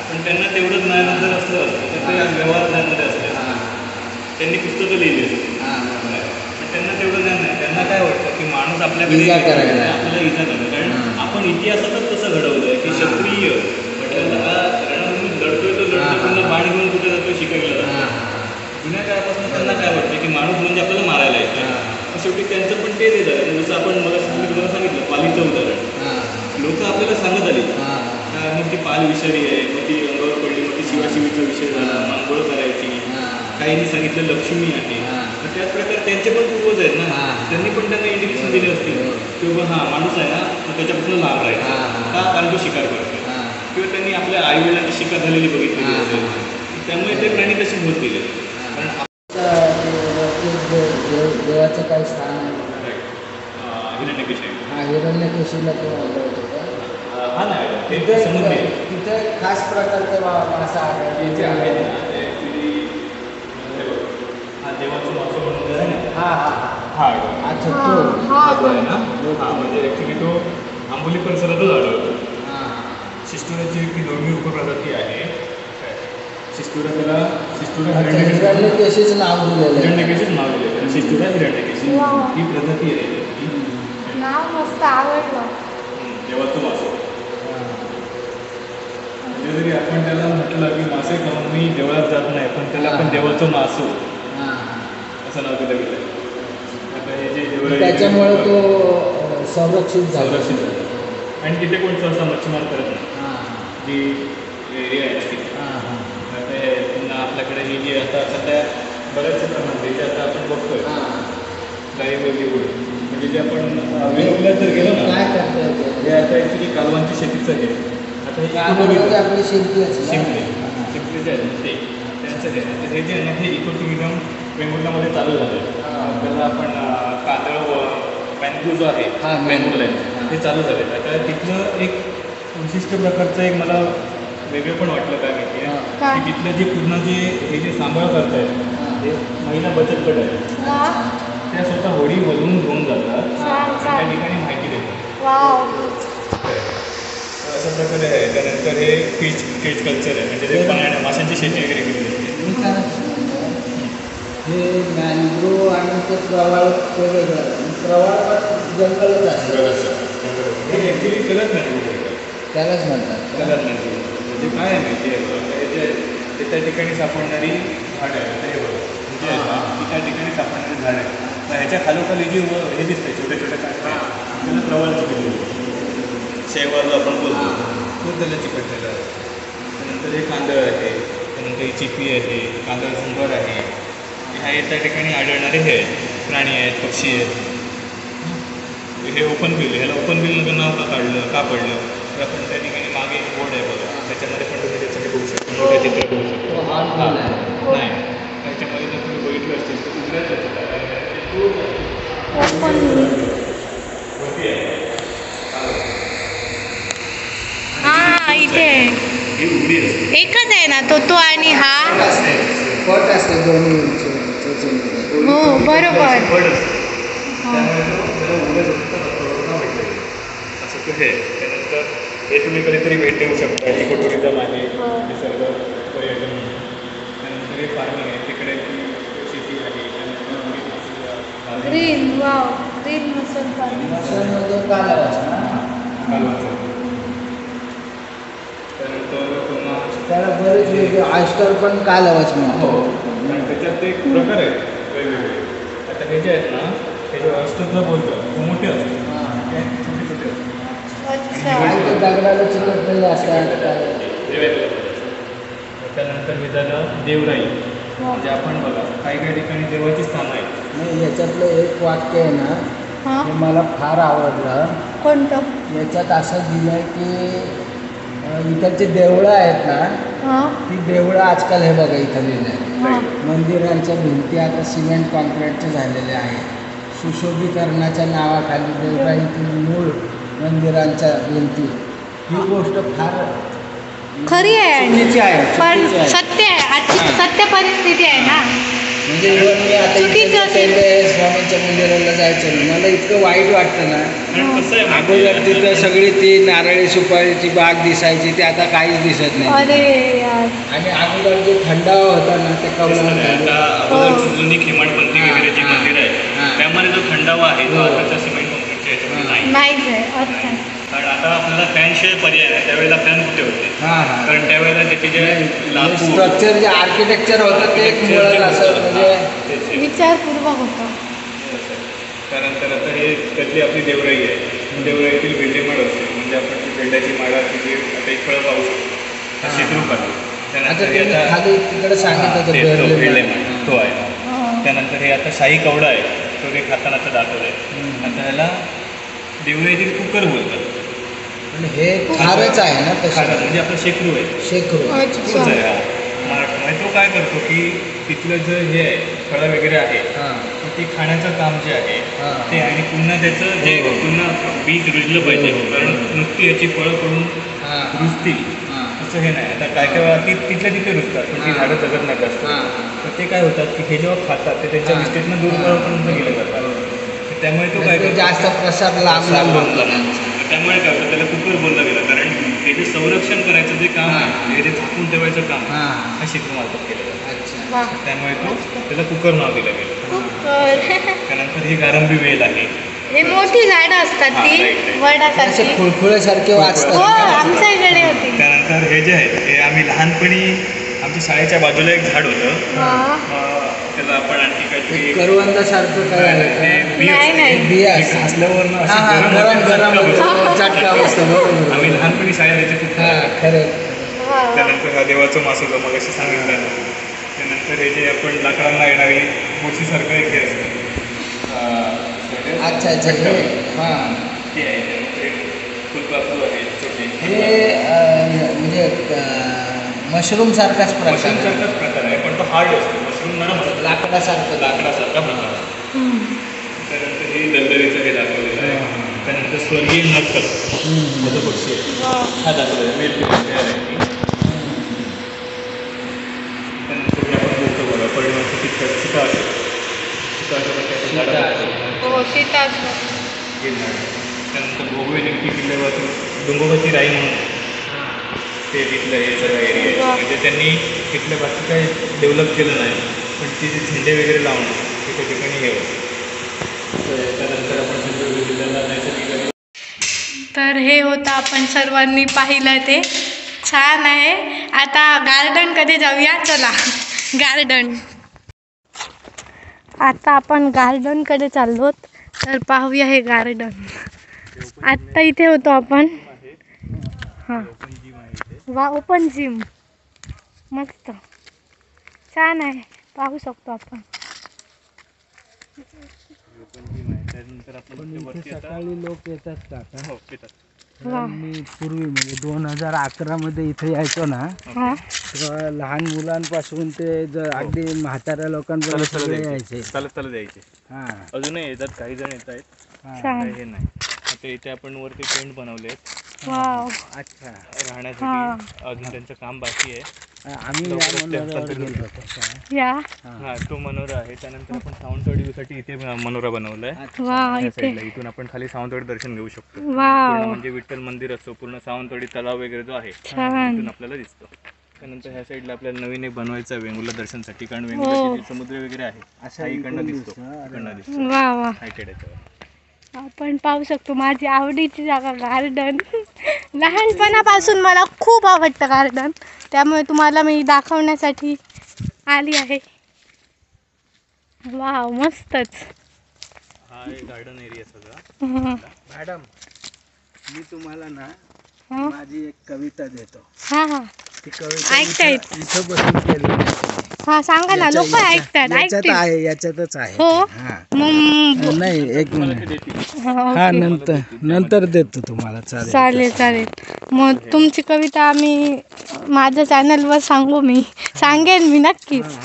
पण त्यांना तेवढं ज्ञान जर असलं तर ते आज व्यवहार ज्ञानमध्ये असले त्यांनी पुस्तकं लिहिली असते पण त्यांना तेवढं ज्ञान नाही. त्यांना काय वाटतं की माणूस आपल्याकडे आपल्याला इजा करतो कारण आपण इतिहासातच तसं घडवलं की क्षत्रिय म्हटलं हा रणभूमीत लढतोय तो लढतो पुन्हा बाण घेऊन कुठे जातो शिकायला जातो. जुन्या काळापासून त्यांना काय वाटतं की माणूस म्हणजे आपल्याला मारायला येतो. शेवटी त्यांचं पण तेच झालं जसं आपण मला तुम्हाला सांगितलं पालीचं उदाहरण लोक आपल्याला सांगत आली मग ती पाल विषारी आहे मग ती अंगावर पडली मग ती शिवाशिवीचा विषय झाला मांगोळ करायची. काहींनी सांगितलं लक्ष्मी आहे. त्याच प्रकारे त्यांचे पण पूर्वज आहेत ना त्यांनी पण त्यांना इंडिकेशन दिले असतील की बाबा हा माणूस आहे ना तर त्याच्यापासून लांब राहायचा का कारण तो शिकार करतो किंवा त्यांनी आपल्या आईवडिलांची शिकार झालेली बघितलेली असेल त्यामुळे ते प्राणी तसे होत गेले. कारण देवाचं काय स्थान आहे हिरण्यकेशी हिरण्यकेशीला तो हा नाही ते तिथे समुद्री आहे. तिथे खास प्रकारचे मासा ते जे आहे. आहेत ना ते ॲक्च्युली हे बघ, हा देवाचं मासं म्हणून जो आहे ना हा हा हा अच्छा हा, तो हा, तो आहे ना हा म्हणजे ॲक्च्युली तो आंबोली परिसरातच आढळतो. हा शिस्तुराची एक दुर्मिळ उपप्रजाती आहे. शिस्तुरा त्याला शिस्तुरा अच्छा हिरण्यकेशी हिरण्यकेशीच नाव दिलेलं आहे. हिरण्यकेशीच नाव दिले त्याला. शिस्तुरा हिरण्यकेशी वा. ही प्रजाती आहे ती. नाव मस्त आवडलं. देवाचं मासं म्हणजे जरी आपण त्याला म्हटलं की मासे खाऊन मी देवळात जात नाही पण त्याला आपण देवाचं मासो हा असं नाव दिलं गेलं. आता हे जे देवराई त्याच्यामुळे तो संरक्षित झाला. संरक्षित झालं. आणि तिथे कोणतं असा मच्छीमार करत नाही हा जी एरिया आहे ना तिथे. हा हा आता हे पुन्हा आपल्याकडे ही जी आता सध्या बऱ्याचशा प्रमाणात जे आता आपण बघतोय हा गाईवरली उड म्हणजे जे आपण वेगवेगळ्या जर गेलो ना काय करता येते हे आता ॲक्च्युली कालवांची शेतीचं आहे. आता हे कागदामध्ये आपली शिरकी असते शिंपले शिंपले जे आहेत ना ते त्यांचं हे तर हे जे आहे ना हे इको टुरिझम वेंगुर्ल्यामध्ये चालू झालं आहे. त्याला आपण कादळ बँबू जो आहे हा, वेंगुर्ला हा. ते चालू झाले. आता तिथलं एक विशिष्ट प्रकारचं एक मला वेगळं पण वाटलं काय माहिती आहे काय? की तिथलं जे पूर्ण जे हे जे सांभाळ करतायत हे महिला बचत गट आहे. वा त्या स्वतः होडी वळून घेऊन जातात छान, आणि त्या छान. ठिकाणी माहिती देतात. वाव. तर अशा प्रकारे आहे. त्यानंतर हे केज कल्चर आहे म्हणजे ते पाण्याने माशांची शेती वगैरे केली जाते. मी काय म्हणतो, हे मॅनग्रोव्ह आणि ते प्रवाळ ते वेगळं प्रवाळ जंगलच आहे हे ॲक्च्युली कलर नाही त्यालाच म्हणतात कलर नाही म्हणजे काय आहे माहिती आहे बघा हे जे ते त्या ठिकाणी सापडणारी झाड आहे आता हे बघा म्हणजे ती त्या ठिकाणी सापडणारी झाड आहे. मग ह्याच्या खालोखाली जी हे दिसते छोटे छोटे काय त्याला प्रवाळ चिकटलेलं शेवाळ आपण बोलतो तो त्याला चिकटलेला आहे. त्यानंतर हे कांदळ आहे. त्यानंतर ही चिपी आहे. कांदळ झुंबर आहे. हे त्या ठिकाणी आढळणारे हे आहेत प्राणी आहेत पक्षी आहेत. हे ओपन बिल ह्याला ओपन बिल नाव का पडलं तर आपण त्या ठिकाणी मागे एक बोर्ड आहे बघा त्याच्यामध्ये पण तुम्ही त्याच्यामध्ये बघू शकता मोठं चित्र बघू शकतो. तो हॉर्न हां बिल आहे. नाही त्याच्यामध्ये जर तुम्ही बघितलं असेल तर उघड्याच ओपन वरती आहे हा इथे ही उघडी असते. एकच आहे ना तो आणि हा. पट असते दोन्ही चोचीमध्ये. हो बरोबर. पड असते त्यामुळे तो त्याला उघड्याच असतं असं तो हे. त्यानंतर हे तुम्ही कधीतरी भेट देऊ शकता. इको टुरिझम आहे निसर्ग पर्यटन. त्यानंतर हे फार्मिंग आहे तिकडे ती शेती आहे. त्यानंतर ग्रीन वाव ग्रीन मसल पाणी. मशांमध्ये कालवाचं ना कालवाचं. त्यानंतर पुन्हा त्याला बरेच वेगळे ऑयस्टर पण कालवाच म्हणतो. आणि त्याच्यात एक प्रकार आहेत वेगवेगळे. आता हे जे आहेत ना हे जे ऑयस्टरला बोलतो तो मोठे असतात हे छोटे छोटे असतात. अच्छा. काय ते दगडाला चिकटलेले असतात काय. त्यानंतर हे झालं देवराई म्हणजे आपण बघा काही ठिकाणी देवाची स्थानं आहेत. नाही याच्यातलं एक वाक्य आहे ना हा ते मला फार आवडलं. कोणतं? याच्यात असं दिलं आहे की इकडचे देवळं आहेत ना हा ती देवळं आजकाल हे बघा इथं लिहिलं आहे. हा मंदिरांच्या भिंती आता सिमेंट कॉन्क्रीटच्या झालेल्या आहेत. सुशोभीकरणाच्या नावाखाली देवराईतील मूळ मंदिरांच्या भिंती ही गोष्ट फार खरी आहे आणि चुकीची आहे. पण चुकीची आहे. सत्य आहे आजची हा. सत्य परिस्थिती आहे ना. म्हणजे इव्हन मी आता चुकीचं इथे असेल. स्वामींच्या मंदिराला जायचं नाही. मला इतकं वाईट वाटतं ना. कारण कसं आहे माहिती अगोदर आहे? तिथं सगळी ती नारळी सुपारीची बाग दिसायची ती आता काहीच दिसत नाही. अरे यार. आणि अगोदर जो थंडावा होता ना ते कवलांत आता अगोदरची जुनी खिमाडपंथी वगैरे जी मंदिरं हां. आहेत त्यामध्ये जो थंडावा आहे तो हो. आताच्या सिमेंट कॉन्क्रीटच्या याच्यामध्ये नाही. नाहीच आहे अच्छा. कारण आता आपल्याला फॅनशिवाय पर्याय नाही. त्यावेळेला फॅन कुठे होते हां हां कारण त्यावेळेला त्याचे जे लाकूड स्ट्रक्चर जे आर्किटेक्चर होतं ते एक मुळात असं म्हणजे तेच आहे. विचारपूर्वक होता. त्यानंतर आता हे त्यातली आपली देवराई आहे. देवराईतील भेंडेमाळ असते म्हणजे आपण ती भेंड्याची माळाची जी आता एक फळं पाहू शकतो हां. शेकडू खाली. आता त्यानंतर हे तुम्ही आता खाली तिकडे सांगितलं हां, होतं तेच तो भेरलेलं. भेंडेमाळ तो आहे. हा. त्यानंतर हे आता शाही कवडा आहे तो ते खातानाचं दाखवलं आहे. आता ह्याला देवराईतील कुकर बोलतात. पण हे खारच आहे ना खारं तसं म्हणजे आपलं शेकरू आहे. शेकरू तोच अच्छा. आहे हा. म्हणजे तो काय करतो की तिथलं जे हे आहे फळं वगैरे आहे हां तर ते खाण्याचं काम जे आहे हां. ते, आणि पुन्हा त्याचं जे हो. पुन्हा बीज रुजलं पाहिजे, हो. कारण नुसती याची फळं पडून हां. रुजतील हां. असं हे नाही. आता काय काय वेळा ती तिथल्या तिथे रुजतात, पण ती हां. झाडं जगत नाही जास्त. हां. तर ते काय होतात की हे जेव्हा खातात ते त्यांच्या हां. विष्ठेतनं दूरपर्यंत गेलं जातात. तर त्यामुळे तो काय ते करतो, जास्त प्रसार लांब लांब लांब होतो. लांब. त्यामुळे काय होतं, त्याला कुकर बोललं गेलं, कारण ते जे संरक्षण करायचं जे काम आहे, हे जे झाकून ठेवायचं काम हां. हा शेतीमार्फत केलं जातं. अच्छा. वा त्यामुळे तो त्याला कुकर नाव दिलं गेलं. कुकर. त्यानंतर ही गारंबी वेल आहे. हे मोठी झाडं असतात हां, ती right, right. असे वडासारखी. खुळखुळ्यासारखे हो वाचतात. आमच्या इकडे होती. त्यानंतर हे जे आहे हे आम्ही लहानपणी आमच्या शाळेच्या बाजूला एक झाड होतं. हा. त्याला आपण आणखी काहीतरी करवंदासारखं काय आहे ते का? बी नाही, नाही. असते. बिया ते असतात. घासल्यावरनं अशी हां, हां, गरम गरम होते, गरम चटका बसतो. चटका बसतो, बरोबर. आम्ही लहानपणी शाळेत याचे खूप हां, खरं. वा. त्यानंतर हा देवाचं मास होतं मग अशी सांगितलं. त्यानंतर हे जे आपण लाकडांना येणारी मोशीसारखं एक हे असतं. अच्छा अच्छा हे हां. ते आहे. त्यानंतर एक फुलपाखरू आहे छोटे. हे म्हणजे मशरूम सारखाच प्रकार आहे. मशरूमसारखाच प्रकार आहे, पण तो हार्ड असतो. मशरूम नरम असतो, लाकडासारखं लाकडासारखा प्रकार आहे. हम्म. त्यानंतर हे दलदलीचं हे दाखवलेलं आहे. त्यानंतर स्वर्गीय नक्कल त्याचं पक्षी आहे, वा. हा दाखवलेला आहे. मेल तयार आहे ती. त्यानंतर हे आपण बोलतो बघा परिणामाचं चिता सीता आहे. हो सीता. हे झाड आहे. त्यानंतर भोगवे निमती किल्ल्यावर डोंगोबाची राई म्हणून ते तिथलं हे सगळं एरिया आहे. वा. म्हणजे त्यांनी तिथलं बाकी काही डेव्हलप केलं नाही, पण ते जे झेंडे वगैरे लावणं ते त्या ठिकाणी हे होतं. तर त्यानंतर आपण सिंधुदुर्ग जिल्ह्याला नैसर्गिक आणि तर हे होतं आपण सर्वांनी पाहिलं ते छान आहे. आता गार्डन कधी जाऊया चला. गार्डन आता आपण गार्डनकडे चाललोत. तर पाहूया हे गार्डन. आत्ता इथे होतो आपण. हां ओपन जिम आहे इथे. वा ओपन जिम मस्त छान आहे, पाहू शकतो आपण. ओपन जिम आहे. त्यानंतर आपण पण इथे इथे वरती आता सकाळी लोक येतात का आता? हो येतात. वा. कारण मी पूर्वी म्हणजे 2011 मध्ये इथे यायचो ना, हां तेव्हा लहान मुलांपासून ते अगदी म्हाताऱ्या लोकांपर्यंत सगळे यायचे. चालत चालत यायचे. हां. अजूनही येतात, काही जण येत आहेत, हां. छान. काही हे नाही. आता इथे आपण वरती टेंट बनवले आहेत वाव. अच्छा. राहण्यासाठी. अजून त्यांचं काम बाकी आहे. आम्ही या मनोऱ्यावर गेलो होतो का? या हा तो मनोरा आहे. त्यानंतर आपण सावंतवाडीसाठी इथे मनोरा बनवलाय. वा त्या इथे साईडला इथून आपण खाली सावंतवाडी दर्शन घेऊ शकतो. पूर्ण वाव म्हणजे विठ्ठल मंदिर असतो, पूर्ण सावंतवाडी तलाव वगैरे जो आहे छान. तिथून आपल्याला दिसतो. त्यानंतर ह्या साईडला आपल्याला नवीन एक बनवायचं आहे वेंगुर्ला दर्शनसाठी, कारण हो. वेंगुर्ला जे समुद्र वगैरे आहे असा हा इकडनं इकडून दिसतो, दिसतो. अरे इकडनं वा. दिसतो वा वा हायटेड याच्यावर. आपण पाहू शकतो माझी आवडीची जागा गार्डन. लहानपणापासून मला खूप आवडतं गार्डन, त्यामुळे तुम्हाला मी दाखवण्यासाठी आली आहे. वाव मस्तच. हा एक गार्डन एरिया सगळा. हं. मॅडम, मी तुम्हाला ना हं. माझी एक कविता देतो. हा हा ती कविता ऐकतायत. इथं बसून केली नाही. हा सांगा ना, लोक ऐकतात याच्यात ऐकतील. आहे, याच्यातच आहे. हो. हां. मग नाही एक तुम्हाला ते मिनिट. देतील. हा ओके. नंतर देतो तुम्हाला. चालेल. चालेल चालेल. मग तुमची कविता आम्ही माझ्या चॅनलवर सांगेन मी नक्कीच.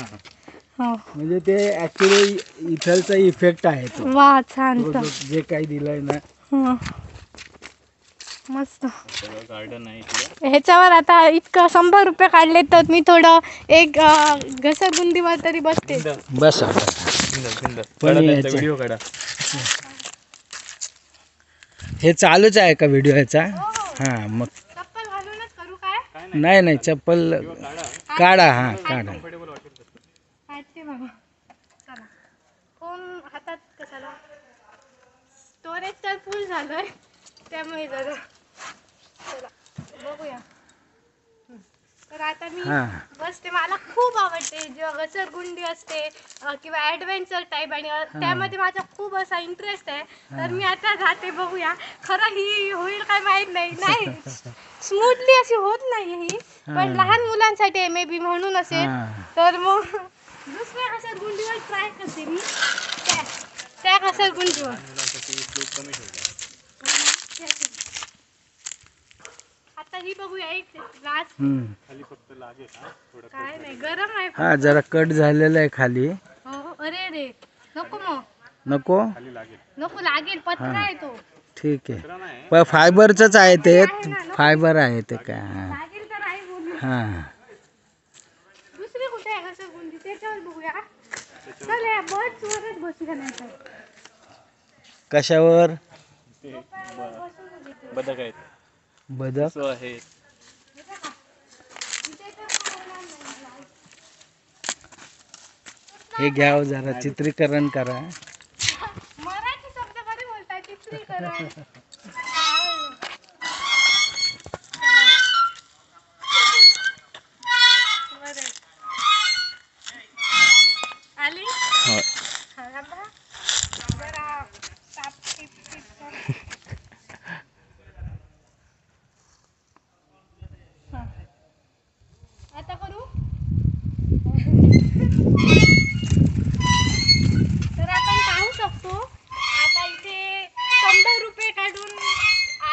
हो म्हणजे ते ऍक्च्युली इथलचा इफेक्ट आहे तो. वा छान तो छान. जे काही दिलंय ना. हं. मस्त. सगळं गार्डन आहे इकडे. ह्याच्यावर आता इतकं 100 रुपये काढले तर मी थोडं एक घसरगुंडीवर तरी बसते. बस पण याच्या- व्हिडिओ काढा. हे चालूच आहे का व्हिडिओ याचा? हां मग चप्पल घालूनच करू काय? नाही चप्पल काढा. हां काढा. कम्फर्टेबल वाटेल तसं. काढते बाबा. चला. फोन हातात कशाला? स्टोरेज तर फुल झालंय, त्यामुळे जरा चला बघूया. तर आता मी हां. बसते. मला खूप आवडते जेव्हा घसरगुंडी असते किंवा ॲडव्हेंचर टाईप, आणि त्यामध्ये माझा खूप असा इंटरेस्ट आहे. तर मी आता जाते, बघूया खरं ही होईल काय माहीत नाही. स्मूथली अशी होत नाही ही, पण लहान मुलांसाठी आहे मे बी, म्हणून असेल. हां. तर मग दुसऱ्या घसरगुंडीवर ट्राय करते मी, त्या घसरगुंडीवर. मुलांसाठी स्लोप कमी ठेवला. आता ही बघूया एक ग्लास. खाली फक्त लागेल हा थोडं. काय नाही, गरम आहे. हा जरा कट झालेला आहे खाली. हो अरे नको मग. नको खाली लागेल. नको लागेल, पत्रा आहे तो. ठीक आहे. दुसरा नाही. पण फायबरचंच आहे ते, फायबर आहे ते काय. हां लागेल तर आहे बोलू. हां दुसरी कुठे आहे घसरगुंडी त्याच्यावर बघूया. चल या बस वरच बसूया नाही तर. कशावर? ते बदक आहेत. बदक सो आहेत. हे घ्यावं जरा चित्रीकरण करा. मराठी शब्द कधी बोलताय चित्रीकरण. आली हो. जरा ताप टिप टिप कर. आता करू. तर आपण पाहू शकतो आता इथे 100 रुपये काढून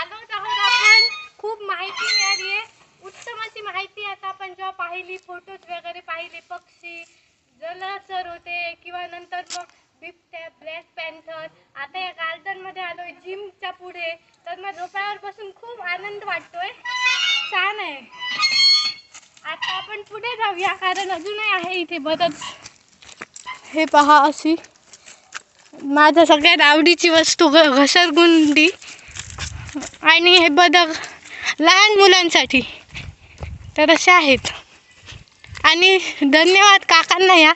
आलोच आहोत आपण. खूप माहिती मिळाली आहे, उत्तम अशी माहिती. आता आपण जेव्हा पाहिली, फोटोज वगैरे पाहिले, पक्षी जलचर होते किंवा नंतर मग बिबट्या, ब्लॅक पॅन्थर. आता या गार्डन मध्ये आलोय जिमच्या पुढे, तर मग झोपाळ्यावर बसून खूप आनंद वाटतोय. छान आहे. आता आपण पुढे जाऊया कारण अजूनही आहे इथे बदक. हे पहा अशी माझ्या सगळ्यात आवडीची वस्तू घसरगुंडी. आणि हे बदक लहान मुलांसाठी तर असे आहेत. आणि धन्यवाद काकांना या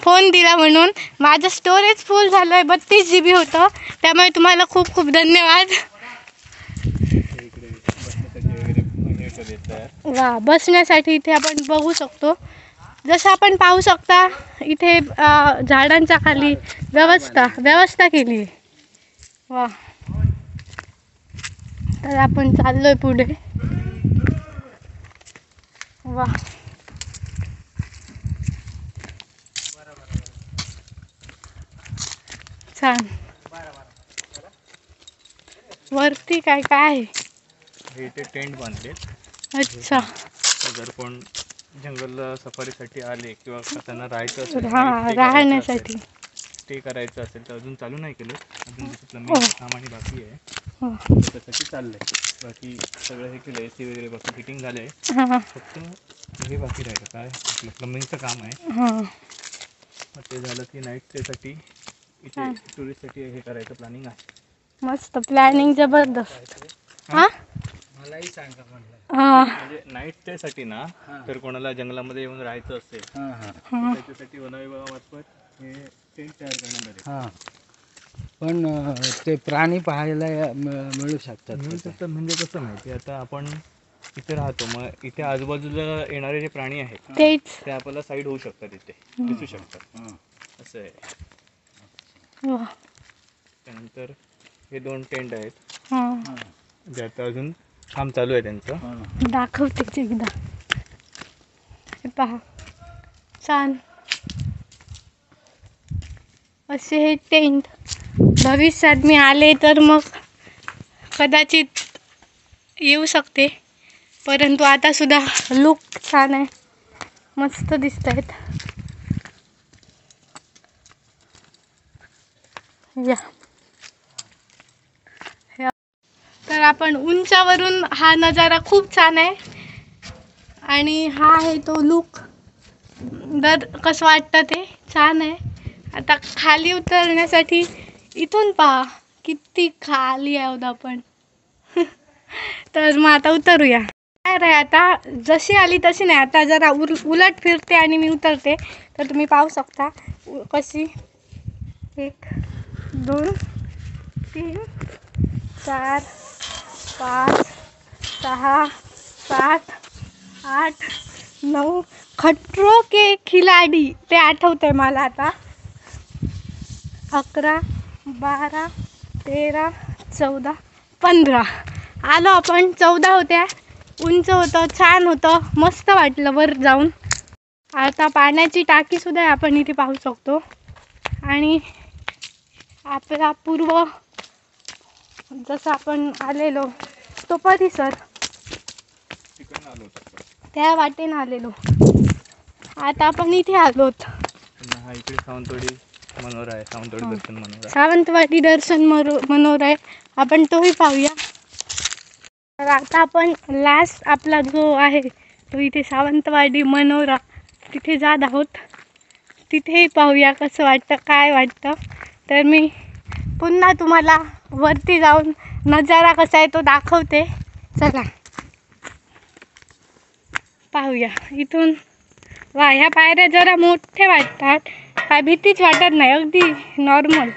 फोन दिला म्हणून. माझं स्टोरेज फुल झालं आहे, 32 GB होतं. त्यामुळे तुम्हाला खूप खूप धन्यवाद. वा, बसण्यासाठी इथे आपण बघू शकतो. जसं आपण पाहू शकता इथे झाडांच्या खाली व्यवस्था केली आहे. वा, तर आपण चाललोय पुढे. वा, छान. वरती काय काय आहे? हे इथे टेंट बांधले. अच्छा, जर कोण जंगल सफारीसाठी आले किंवा त्यांना राहायचं असेल, राहण्यासाठी स्टे करायचं असेल तर अजून चालू नाही केलं. अजून प्लंबिंग काम आणि बाकी आहे. त्यासाठी चाललंय. बाकी सगळं हे केलं, AC वगैरे बाकी फिटिंग झालंय. फक्त हे बाकी राहिलं काय आपलं प्लंबिंगचं काम आहे. मग ते झालं की नाईट स्टेसाठी इथे टुरिस्टसाठी हे करायचं प्लॅनिंग आहे. मस्त प्लॅनिंग जबरदस्त. हा, मलाही सांगा म्हटलं. म्हणजे नाईट स्टेसाठी ना, तर कोणाला जंगलामध्ये येऊन राहायचं असेल त्याच्यासाठी वन विभागामार्फत हे टेंट तयार करण्यात आले. हां, पण ते प्राणी पाहायला मिळू शकतात. म्हणजे कसं माहिती, आता आपण इथे राहतो, मग इथे आजूबाजूला येणारे जे प्राणी आहेत ते आपल्याला साईड होऊ शकतात, इथे दिसू शकतात. असं आहे. त्यानंतर हे 2 टेंट आहेत जे आता अजून काम चालू आहे त्यांचं. दाखवते एकदा. हे पहा, छान असे हे टेंट. भविष्यात मी आले तर मग कदाचित येऊ शकते, परंतु आता सुद्धा लुक छान आहे, मस्त दिसत आहेत. या, तर आपण उंचावरून हा नजारा खूप छान आहे. आणि हा आहे तो लुक. दर कसं वाटतं ते छान आहे. आता खाली उतरण्यासाठी इथून पहा किती खाली आहोत आपण. तर मग आता उतरूया. काय रे, आता जशी आली तशी नाही, आता जरा उलट फिरते आणि मी उतरते. तर तुम्ही पाहू शकता कशी. 1 2 3 4 5 6 7 8 9. खतरों के खिलाडी ते आठवतंय मला आता. 11 12 13 14 15 आलो आपण. 14 होत्या. उंच होतं, छान होतं, मस्त वाटलं वर जाऊन. आता पाण्याची टाकी सुद्धा आपण इथे पाहू शकतो. आणि आपला पूर्व जसं आपण आलेलो तो परिसर, त्या वाटेनं आलेलो. आता आपण इथे आलोत. हा इकडे सावंतवाडी मनोरा आहे, सावंतवाडी दर्शन मनोरा. सावंतवाडी दर्शन मनोरा आहे, आपण तोही पाहूया. तर आता आपण लास्ट आपला जो आहे तो इथे सावंतवाडी मनोरा तिथे जात आहोत. तिथेही पाहूया कसं वाटतं, काय वाटतं. तर मी पुन्हा तुम्हाला वरती जाऊन नजारा कसा आहे तो दाखवते. चला पाहूया इथून. वा, ह्या पायऱ्या जरा मोठ्या वाटतात, काय भीतीच वाटत नाही, अगदी नॉर्मल.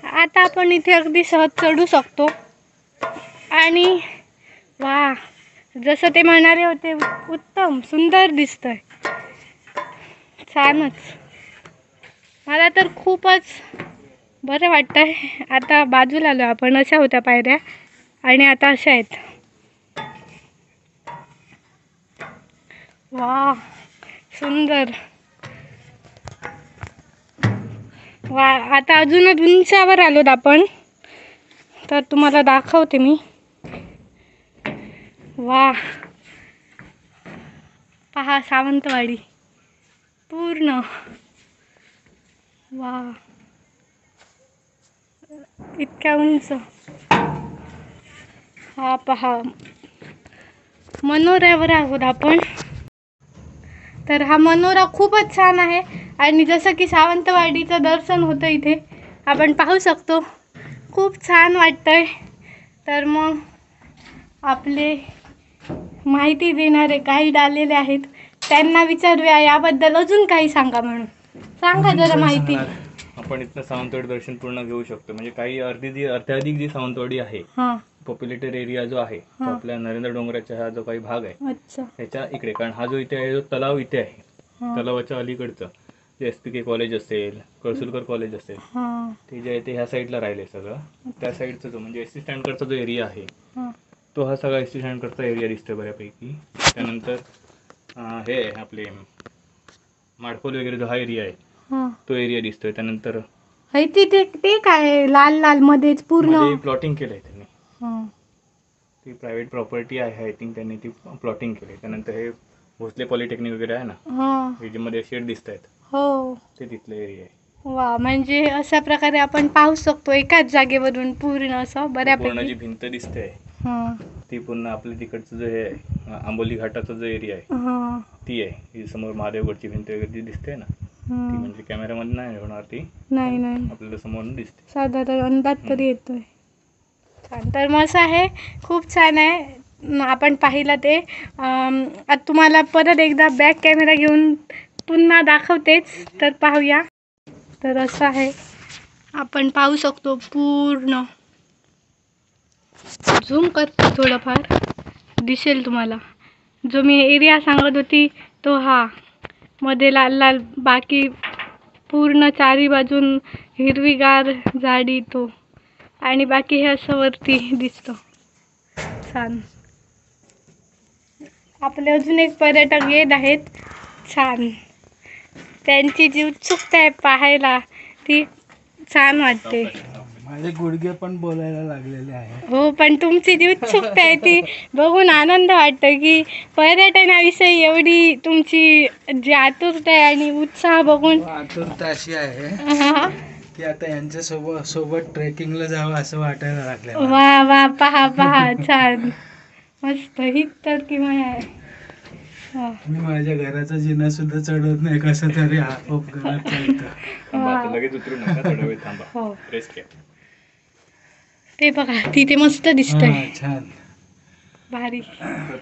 आता आपण इथे अगदी सहज चढू शकतो. आणि वा, जसं ते म्हणाले होते उत्तम सुंदर दिसतंय, छानच. मला तर खूपच बरं वाटतंय. आता बाजूला आलो आपण, अशा होत्या पायऱ्या आणि आता अशा आहेत. वा, सुंदर. वा, आता अजूनच उंचावर आलोत आपण, तर तुम्हाला दाखवते मी. वा, पहा सावंतवाडी पूर्ण. वा, इतक्या उंच. हा पहा, मनोऱ्यावर आहोत आपण. तर हा मनोरा खूपच छान आहे आणि जसं की सावंतवाडीचं दर्शन होतं इथे आपण पाहू शकतो. खूप छान वाटतंय. तर मग आपले माहिती देणारे गाईड आलेले आहेत, त्यांना विचारूया याबद्दल अजून काही सांगा म्हणून. सांगा जरा माहिती. आपण इथनं सावंतवाडी दर्शन पूर्ण घेऊ शकतो. म्हणजे काही अर्ध्याधिक जी सावंतवाडी आहे, हां, पॉप्युलेटेड एरिया जो आहे तो हा. आपल्या नरेंद्र डोंगराचा हा जो काही भाग आहे अच्छा. त्याच्या इकडे, कारण हा जो इथे आहे जो तलाव इथे आहे, हां, तलावाच्या अलीकडचं जे SPK कॉलेज असेल, कळसुलकर कॉलेज असेल, हां, ते जे आहे ते ह्या साईडला राहिले सगळं. त्या साईडचा जो म्हणजे SC स्टँडकडचा जो एरिया आहे हां, तो हा सगळा SC स्टँडकडचा एरिया दिसतोय बऱ्यापैकी. त्यानंतर हे आपले माडखोल वगैरे जो हा एरिया आहे हां. तो एरिया दिसतोय. त्यानंतर ते काय लाल लाल मध्येच पूर्ण. प्लॉटिंग केलंय त्यांनी, हां, ती प्रायव्हेट प्रॉपर्टी आहे आय थिंक, त्यांनी ती प्लॉटिंग केली. त्यानंतर हे भोसले पॉलिटेक्निक वगैरे आहे ना, हां. हे जे मध्ये शेड दिसत आहेत हो. ते तिथलं एरिया आहे. वा, म्हणजे अशा प्रकारे आपण पाहू शकतो एकाच जागेवरून पूर्ण असं पूर्ण बऱ्यापैकी. जी भिंत दिसते हां, ती पूर्ण आपल्या तिकडचं जो हे आहे, आंबोली घाटाचा जो एरिया आहे हां, ती आहे. ही समोर महादेवगडची भिंत वगैरे जी दिसते ना, ती हां. म्हणजे कॅमेरामध्ये नाही होणार, ती नाही नाही, आपल्याला समोरून दिसते. साधारण अंदाज तरी येतोय. छान. तर मग असं आहे, खूप छान आहे. आपण पाहिलं ते. आता तुम्हाला परत एकदा बॅक कॅमेरा घेऊन पुन्हा दाखवतेच, तर पाहूया. तर असं आहे, आपण पाहू शकतो पूर्ण. झूम करते थोडंफार, दिसेल तुम्हाला. जो मी एरिया सांगत होती तो हा, मध्ये लाल लाल, बाकी पूर्ण चारी बाजून हिरवीगार झाडी तो, आणि बाकी हे असं वरती दिसतं. छान. आपले अजून एक पर्यटक येत आहेत. छान. त्यांची जी उत्सुकता आहे पाहायला ती छान वाटते. माझे गुडघे पण बोलायला लागलेले आहे. हो, पण तुमची जी उत्सुकता आहे ती बघून आनंद वाटतो की पर्यटनाविषयी एवढी तुमची जी आतुरता आहे आणि उत्साह बघून. आतुरता अशी आहे हा. की आता यांच्या सोबत ट्रेकिंगला जावं असं वाटायला लागलं. वा वा, पहा पहा, छान, मस्त. ही तर किमान आहे. वा. मी माझ्या घराचा जिना सुद्धा चढवत नाही, कसं तरी अपघात चालतं. थांबा, आता लगेच उतरू नका, थोडा वेळ थांबा, हो. रेस्ट घ्या. ते बघा तिथे मस्त दिसतंय. हा, छान, भारी.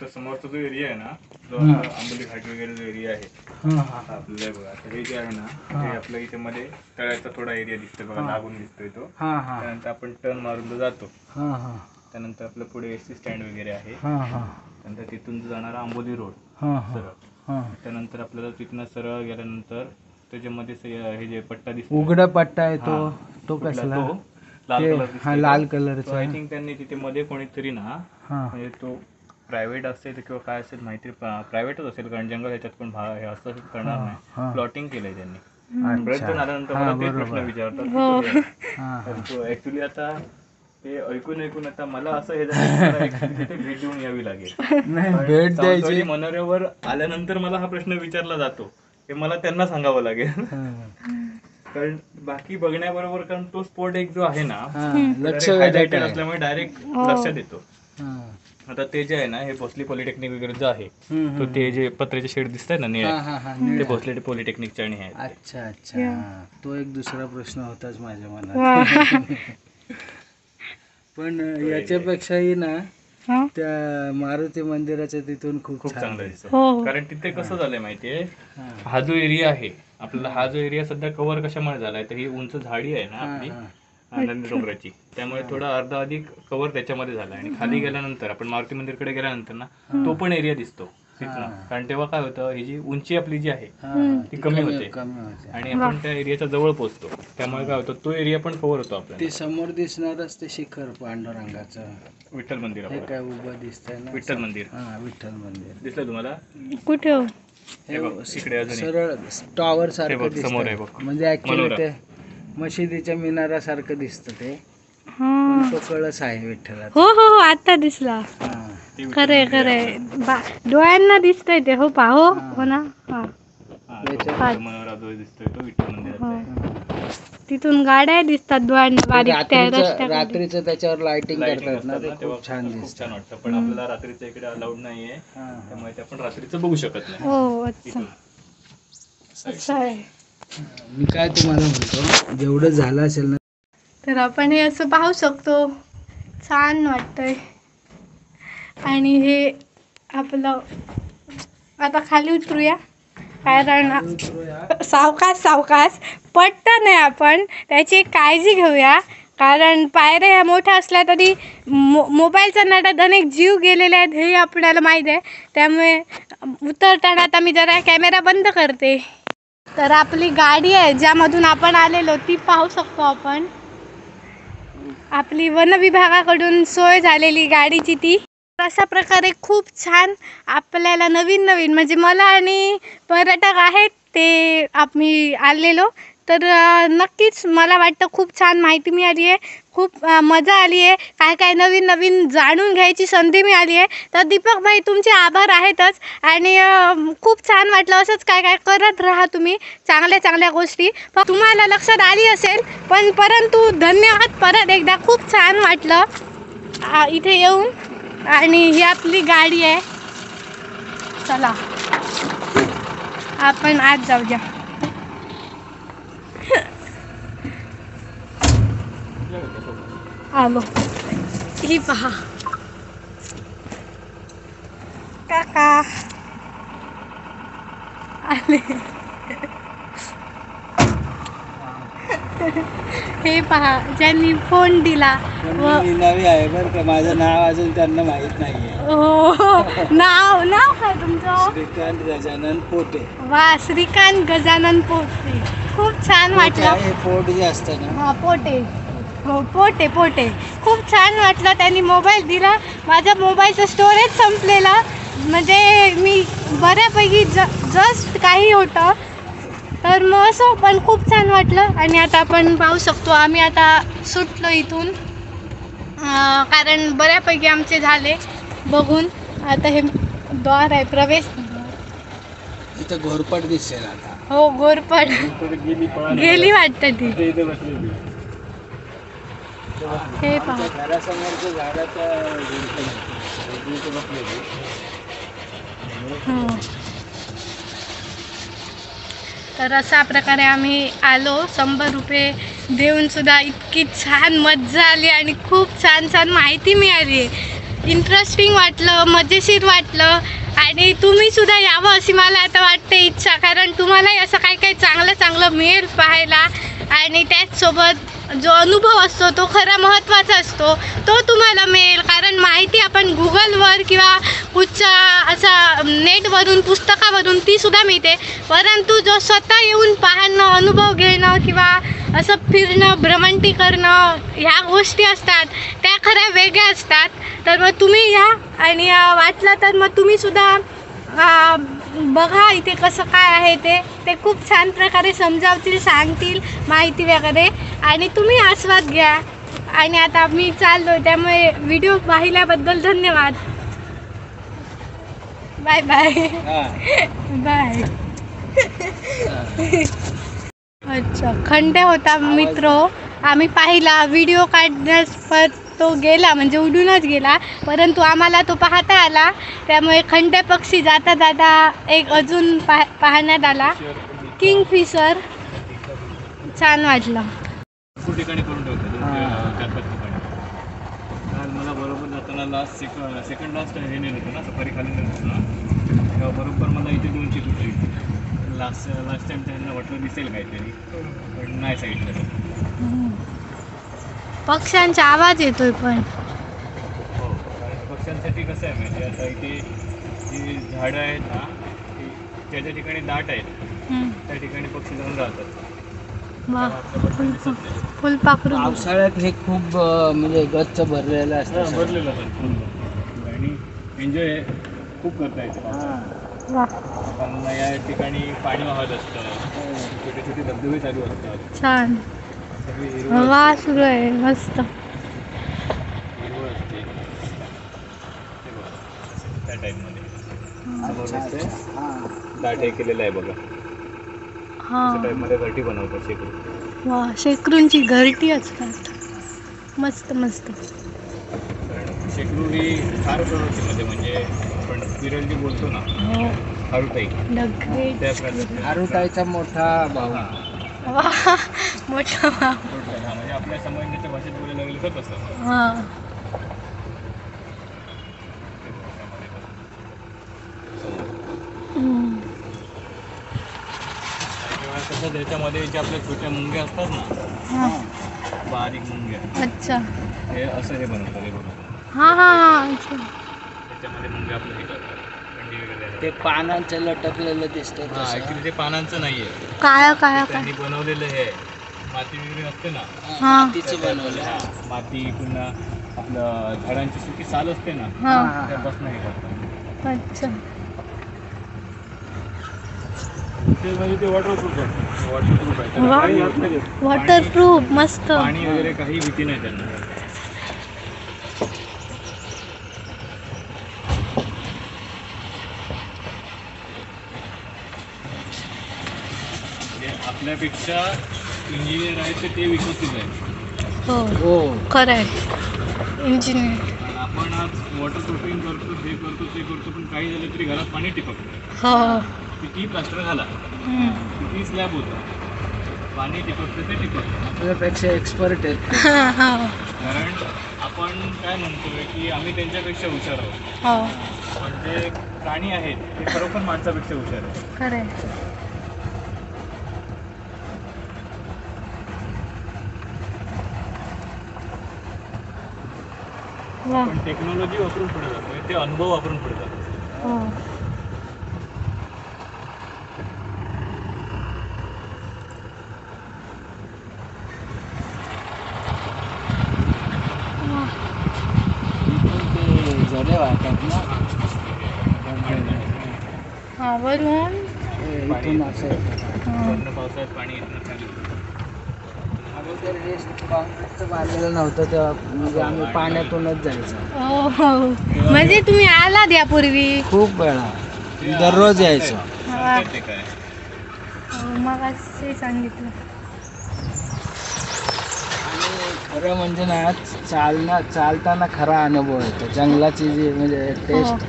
तर समोरचा जो एरिया आहे ना, जो हा. आंबोली घाट वगैरे जो एरिया आहे हा हा आपल्याला बघा, तर हे जे आहे ना, हा. हे आपल्या इथे मध्ये तळ्याचा थोडा एरिया दिसतोय बघा, हा. लागून दिसतोय तो. हा हा त्यानंतर आपण टर्न मारून जो जातो, हा हा त्यानंतर आपलं पुढे SC स्टँड वगैरे आहे. हा हा त्यानंतर तिथून जो जाणारा आंबोली रोड हा हा सरळ, हा. त्यानंतर आपल्याला तिथनं सरळ गेल्यानंतर त्याच्यामध्ये हे जे पट्टा दिसतो, उघडा पट्टा आहे तो, हा. तो कुठला कसला? तो? लाल ते- कलर हा, लाल कलरचा. आय थिंक त्यांनी तिथे मध्ये कोणीतरी ना, हा म्हणजे तो प्रायव्हेट असेल किंवा काय असेल माहिती, प्रायव्हेटच असेल कारण जंगल ह्याच्यात पण हे असं करणार हा, नाही. हा. प्लॉटिंग केलंय त्यांनी. अच्छा. प्रयत्न आल्यानंतर हा, मला तेच बरोबर. प्रश्न विचारतात हो. की तो हा हा आहे. ऍक्च्युली आता ते ऐकून आता मला असं हे झालं की मला actually तिथे भेट देऊन यावी लागेल. नाही, कारण भेट सावंतवाडी द्यायची. मनोऱ्यावर आल्यानंतर मला हा प्रश्न विचारला जातो, हे मला त्यांना सांगावं लागेल. हा. कारण बाकी बघण्याबरोबर, कारण तो स्पॉट एक जो आहे ना लक्ष highlighted असल्यामुळे डायरेक्ट लक्षात येतो. हा. आता ते जे आहे ना, हे भोसले पॉलिटेक्निक वगैरे जे आहे, हम्म, तो ते जे पत्र्याचे शेड दिसत आहे ना निळे, ते निळा. भोसले पॉलिटेक्निकचे आणि हे आहेत. अच्छा अच्छा तो एक दुसरा प्रश्न होताच माझ्या मनात. पण याच्यापेक्षाही ना त्या मारुती मंदिराच्या तिथून खूप खूप छान चांगलं दिसतं. कारण तिथे कसं झालंय माहितीये, हा जो एरिया आहे आपल्याला, हा जो एरिया सध्या कव्हर कशामुळे झालाय, तर ही उंच झाडी आहे ना आपली नंदी डोंगराची, त्यामुळे थोडा अर्धा अधिक कव्हर त्याच्यामध्ये झाला. आणि खाली गेल्यानंतर आपण मारुती मंदिरकडे गेल्यानंतर ना तो पण एरिया दिसतो तिथनं. कारण तेव्हा काय होतं, ही जी उंची आपली जी आहे ती कमी होते आणि आपण त्या एरियाच्या जवळ पोहोचतो, त्यामुळे काय होतं तो एरिया पण कव्हर होतो आपल्याला. ते समोर दिसणारच ते शिखर पांडुरंगाचं विठ्ठल मंदिर हे काय उभं दिसतंय ना, विठ्ठल मंदिर. हा विठ्ठल मंदिर दिसलं तुम्हाला? कुठे हो? हे बघ इकडे अजून सरळ टॉवर हे सारखं बघ समोर आहे दिसतं. बघ, म्हणजे ऍक्च्युली मनोरा. ते मशिदीच्या मिनारासारखं दिसतं ते, हा. पण तो कळस आहे विठ्ठलाचा. हो हो हो आता दिसला. हा. ते विठ्ठल खरे मंदिर आहे खरे डोळ्यांना दिसतंय ते. हो पा हो हो ना. हा आपलं. हा, तो मनोरा जो दिसतोय तो विठ्ठल मंदिराचा आहे. तिथून गाड्या दिसतात डोळ्यांना बारीक त्या रस्त्याकडे. रात्रीचं त्याच्यावर लाइटिंग Lighting करतात ना, असतात ते ना, तेव्हा खूप छान खूप दिसतं. छान वाटतं. पण आपल्याला रात्रीचं इकडे अलाउड नाहीये, त्यामुळे ते आपण रात्रीचं बघू शकत नाही. हो अच्छा इथून. असं आहे. मी काय तुम्हाला म्हणतो, जेवढं झालं असेल ना, तर आपण हे असं पाहू शकतो, छान वाटतंय. आणि हे आपलं आता खाली उतरूया, कारण सावकाश सावकाश पटतं नाही, आपण त्याची काळजी घेऊया. कारण पायऱ्या ह्या मोठ्या असल्या तरी मोबाईलच्या नादात अनेक जीव गेलेले आहेत हे आपल्याला माहीत आहे. त्यामुळे उतरताना आता मी जरा कॅमेरा बंद करते. तर आपली गाडी आहे ज्यामधून आपण आलेलो ती पाहू शकतो आपण. आपली वन विभागाकडून सोय झालेली गाडीची ती. अशा प्रकारे खूप छान आपल्याला नवीन नवीन, म्हणजे मला आणि पर्यटक आहेत ते आम्ही आलेलो, तर नक्कीच मला वाटतं खूप छान माहिती मिळाली आहे, खूप मजा आली आहे, काय काय नवीन नवीन जाणून घ्यायची संधी मिळाली आहे. तर दीपक भाई तुमचे आभार आहेतच. आणि खूप छान वाटलं. असंच काय काय करत राहा तुम्ही, चांगल्या चांगल्या गोष्टी तुम्हाला लक्षात आली असेल. पण परंतु धन्यवाद परत एकदा, खूप छान वाटलं इथे येऊन. आणि ही आपली गाडी आहे. चला आपण आज जाऊया. आलो. ही पहा काका आले. हे पहा ज्यांनी फोन दिला व नवी आहे बरं का, माझं नाव अजून त्यांना माहित नाहीये. हो नाव नाव काय तुमचं? श्रीकांत गजानन पोटे. वा श्रीकांत गजानन पोटे. खूप छान वाटलं. हे पोट जे असतं ना, हा पोटे. हो पोटे पोटे. खूप छान वाटलं. त्यांनी मोबाईल दिला. माझ्या मोबाईलचं स्टोरेज संपलेलं, म्हणजे मी बऱ्यापैकी जस्ट काही होतं, तर मग असं पण खूप छान वाटलं. आणि आता आपण पाहू शकतो आम्ही आता सुटलो इथून, कारण बऱ्यापैकी आमचे झाले बघून. आता हे द्वार आहे, प्रवेश. इथं घोरपट दिसेल आता. हो घोरपड गेली वाटतं ती. हे पहा घरासमोरचं झाडाचं तर अशा प्रकारे आम्ही आलो. 100 रुपये देऊन सुद्धा इतकी छान मज्जा आली आणि खूप छान छान माहिती मिळाली. इंटरेस्टिंग वाटलं, मजेशीर वाटलं. आणि तुम्ही सुद्धा यावं अशी मला आता वाटते इच्छा, कारण तुम्हालाही असं काही काही चांगलं चांगलं मिळेल पाहायला. आणि त्याचसोबत जो अनुभव असतो तो खरा महत्त्वाचा असतो, तो तुम्हाला मिळेल. कारण माहिती आपण गुगलवर किंवा कुठच्या असा नेटवरून पुस्तकावरून ती सुद्धा मिळते, परंतु जो स्वतः येऊन पाहणं, अनुभव घेणं किंवा असं फिरणं, भ्रमंती करणं, ह्या गोष्टी असतात त्या खऱ्या वेगळ्या असतात. तर मग तुम्ही या आणि वाटलं तर मग तुम्ही सुद्धा बघा इथे कसं काय आहे ते खूप छान प्रकारे समजावतील, सांगतील माहिती वगैरे, आणि तुम्ही आस्वाद घ्या. आणि आता मी चाललो, त्यामुळे व्हिडिओ पाहिल्याबद्दल धन्यवाद. Bye bye. बाय. अच्छा, खंड्या होता मित्र. आम्ही पाहिला व्हिडिओ काढण्यास, पण तो गेला म्हणजे उडूनच गेला. परंतु आम्हाला तो पाहता आला, त्यामुळे खंड्या पक्षी जाता जाता एक अजून पाहण्यात आला, किंगफिशर. छान वाटलं. भरपूर ठिकाणी करून ठेवतो 4-5 ठिकाणी. काल मला बरोबर जाताना सेकंड लास्ट हे नेलं होतं ना, सफारी खाली नेलं होतं ना, तेव्हा बरोबर मला इथे 2 चिकटली. लास्ट टाइम त्यांना वाटलं दिसेल काहीतरी, पण नाही सांगितलं. पक्ष्यांचा आवाज येतोय पण. हो, कारण पक्ष्यांसाठी कसं आहे म्हणजे आता इथे जी झाडं आहेत ना, ज्या ज्या ठिकाणी दाट आहेत त्या ठिकाणी पक्षी जाऊन राहतात. वा, आपल्या पक्षी दिसत नाही. फुलपाखरू. पावसाळ्यात हे खूप म्हणजे गच्च भरलेलं असतं सगळं. भरलेलं असतं आणि एन्जॉय खूप करता येते पावसाळ्यात. वा, कारण या ठिकाणी पाणी वाहत असतं, छोटे छोटे धबधबे चालू असतात, छान. सगळी हिरवळ वा, सुरू आहे मस्त. हिरवळ असते. ते बघा, त्या टाईपमध्ये समोर दिसते दाट हे केलेलं आहे बघा. हा, त्या टाईपमध्ये घरटी बनवतात शेकडो. वा, शेकरूंची घरटी असतात. मस्त मस्त. कारण शेकडू ही फार प्रवृत्तीमध्ये म्हणजे आपण विरलजी बोलतो ना, हो, हारुताई, द ग्रेट. त्या प्रकारचे. आरुताईचा मोठा भाऊ. वा, मोठा वा. म्हणजे आपल्या समजण्याच्या भाषेत बोलायला लागलं तर तसं. हा. कसं त्याच्यामध्ये जे आपल्या छोट्या मुंग्या असतात ना, हा. बारीक मुंग्या, अच्छा. हे असं हे बनवतात हे बघा. हा हा हा, अच्छा. त्याच्यामध्ये मुंग्या आपलं हे करतात, अंडी वगैरे. ते पानांचं लटकलेलं दिसतं हां, तसं. ॲक्च्युली ते पानांचं नाही आहे, काळा काळा त्यांनी बनवलेलं हे माती वगैरे असते ना, हा. तिचं बनवलं. हां, माती पुन्हा आपलं झाडांची सुकी साल असते ना, हा. त्यापासून हे करतात. अच्छा. ते म्हणजे ते वॉटरप्रूफ आहे, वॉटरप्रूफ आहे, त्याला वा. काही अर्थ नाही. वॉटरप्रूफ मस्त. पाणी वगैरे काही भीती नाही त्यांना. आपल्यापेक्षा इंजिनियर आहेत ते विकसित आहेत. हो हो, खरं आहे. इंजिनियर. कारण आपण आज वॉटर प्रूफिंग करतो, हे करतो ते करतो, पण काही झालं तरी घरात पाणी टिपकतं. हो. किती प्लास्टर घाला, किती स्लॅब होतं, पाणी टिपकतं ते टिपकतं. आपल्यापेक्षा एक्सपर्ट आहेत. हो. कारण आपण काय म्हणतोय की आम्ही त्यांच्यापेक्षा हुशार आहोत, हो, पण जे प्राणी आहेत ते खरोखर माणसापेक्षा हुशार आहेत. खरं आहे. वा. पण टेक्नॉलॉजी वापरून पुढे जातोय, ते अनुभव वापरून पुढे जातो. हो. वा. ते झरे वाहतात ना, हा, वरून. इथून असं येतं. हा. वरनं पावसाळ्यात पाणी येतं खाली. अगोदर हे कॉन्क्रीटचं बांधलेलं नव्हतं तेव्हा, म्हणजे आम्ही पाण्यातूनच जायचो. हो हो, म्हणजे तुम्ही आलात यापूर्वी? खूप वेळा, दररोज यायचो. हा. ते काय मग असे सांगितलं. आणि खरं म्हणजे ना, चालताना खरा अनुभव येतो. जंगलाची जी म्हणजे टेस्ट,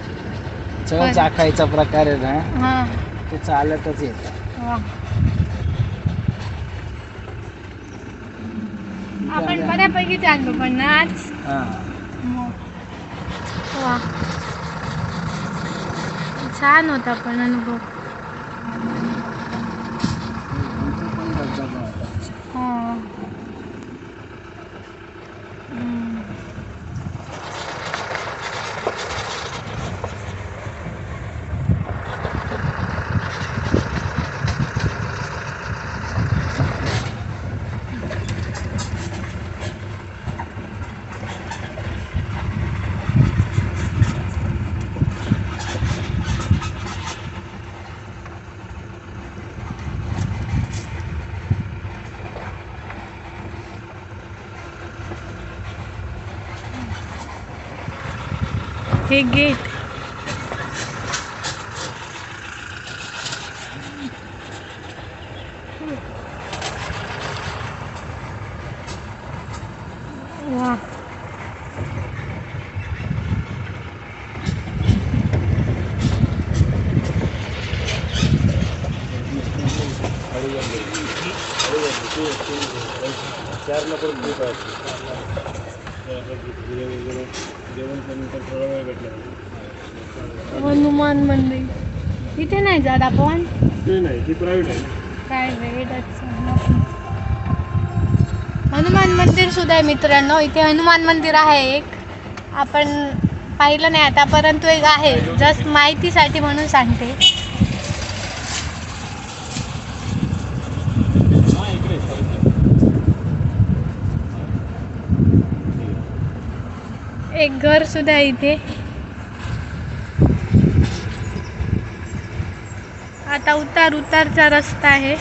चव चाखायचा प्रकार आहे ना, हा. ते चालतच येतं. वा. आपण बऱ्यापैकी चाललो पण ना आज. हां, वा, छान होता पण अनुभव. इथं पण धबधबा होता. हा. हे गेट. 4ला परत खूप आहे जेवण नंतर थोडा वेळ भेटला हनुमान मंदिर इथे नाही जात आपण. नाही ती प्रायव्हेट आहे. प्रायव्हेट. हनुमान मंदिर सुद्धा आहे मित्रांनो. इथे हनुमान मंदिर आहे एक. आपण पाहिलं नाही आता परंतु एक आहे. जस्ट माहितीसाठी म्हणून सांगते. एक घर सुद्धा आहे इथे. आता उतारचा रस्ता आहे.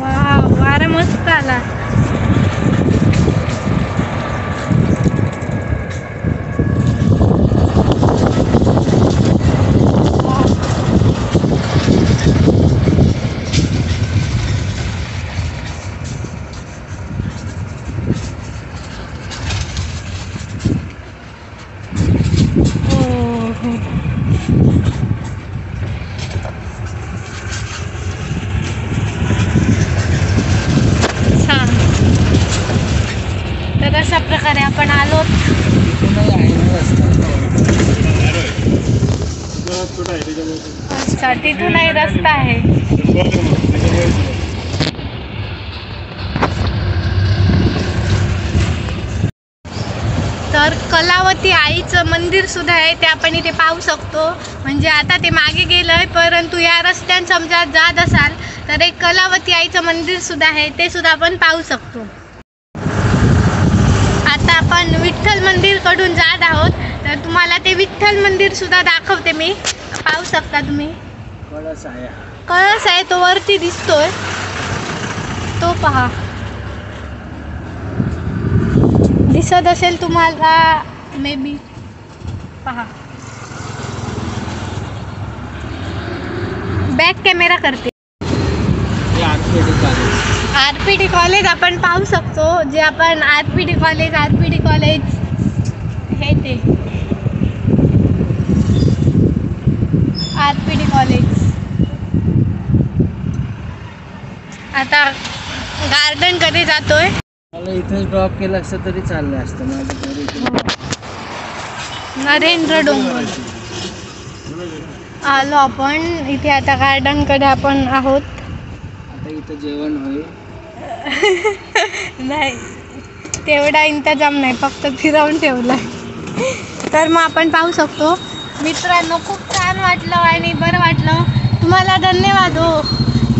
वाव, वारा मस्त आला. तर अशा प्रकारे आपण आलो. अच्छा, तिथूनही रस्ता आहे. तर कलावती आईचं मंदिर सुद्धा आहे ते आपण इथे पाहू शकतो. म्हणजे आता ते मागे गेलंय परंतु या रस्त्याने समजा जात असाल तर एक कलावती आईचं मंदिर सुद्धा आहे ते सुद्धा आपण पाहू शकतो. आता आपण विठ्ठल मंदिर कडून जात आहोत तर तुम्हाला ते विठ्ठल मंदिर सुद्धा दाखवते मी. पाहू शकता तुम्ही. कळस आहे तो वरती दिसतोय तो पहा. दिसत असेल तुम्हाला मे बी. पहा बॅक कॅमेरा करते. आरपीडी कॉलेज आपण पाहू शकतो. जे आपण आरपीडी कॉलेज हे ते आरपीडी कॉलेज. आता गार्डन कडे जातोय. मला इथेच ड्रॉप केलं असतं तरी चाललं असतं. माझ्या घरी नरेंद्र डोंगर आलो आपण. इथे आता गार्डन कडे आपण आहोत. आता इथं जेवण होईल. नाही तेवढा इंतजाम नाही, फक्त फिरवून ठेवलाय. तर मग आपण पाहू शकतो मित्रांनो. खूप छान वाटलं आणि बरं वाटलं. तुम्हाला धन्यवाद हो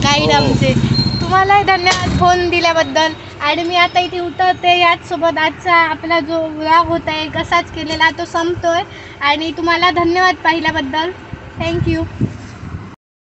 गाईड आमचे. तुम्हालाही धन्यवाद फोन दिल्याबद्दल. आणि मी आता इथे उतरते. याचसोबत आजचा आपला जो व्लॉग होता आहे कसाच केलेला तो संपतोय. आणि तुम्हाला धन्यवाद पाहिल्याबद्दल. थँक्यू.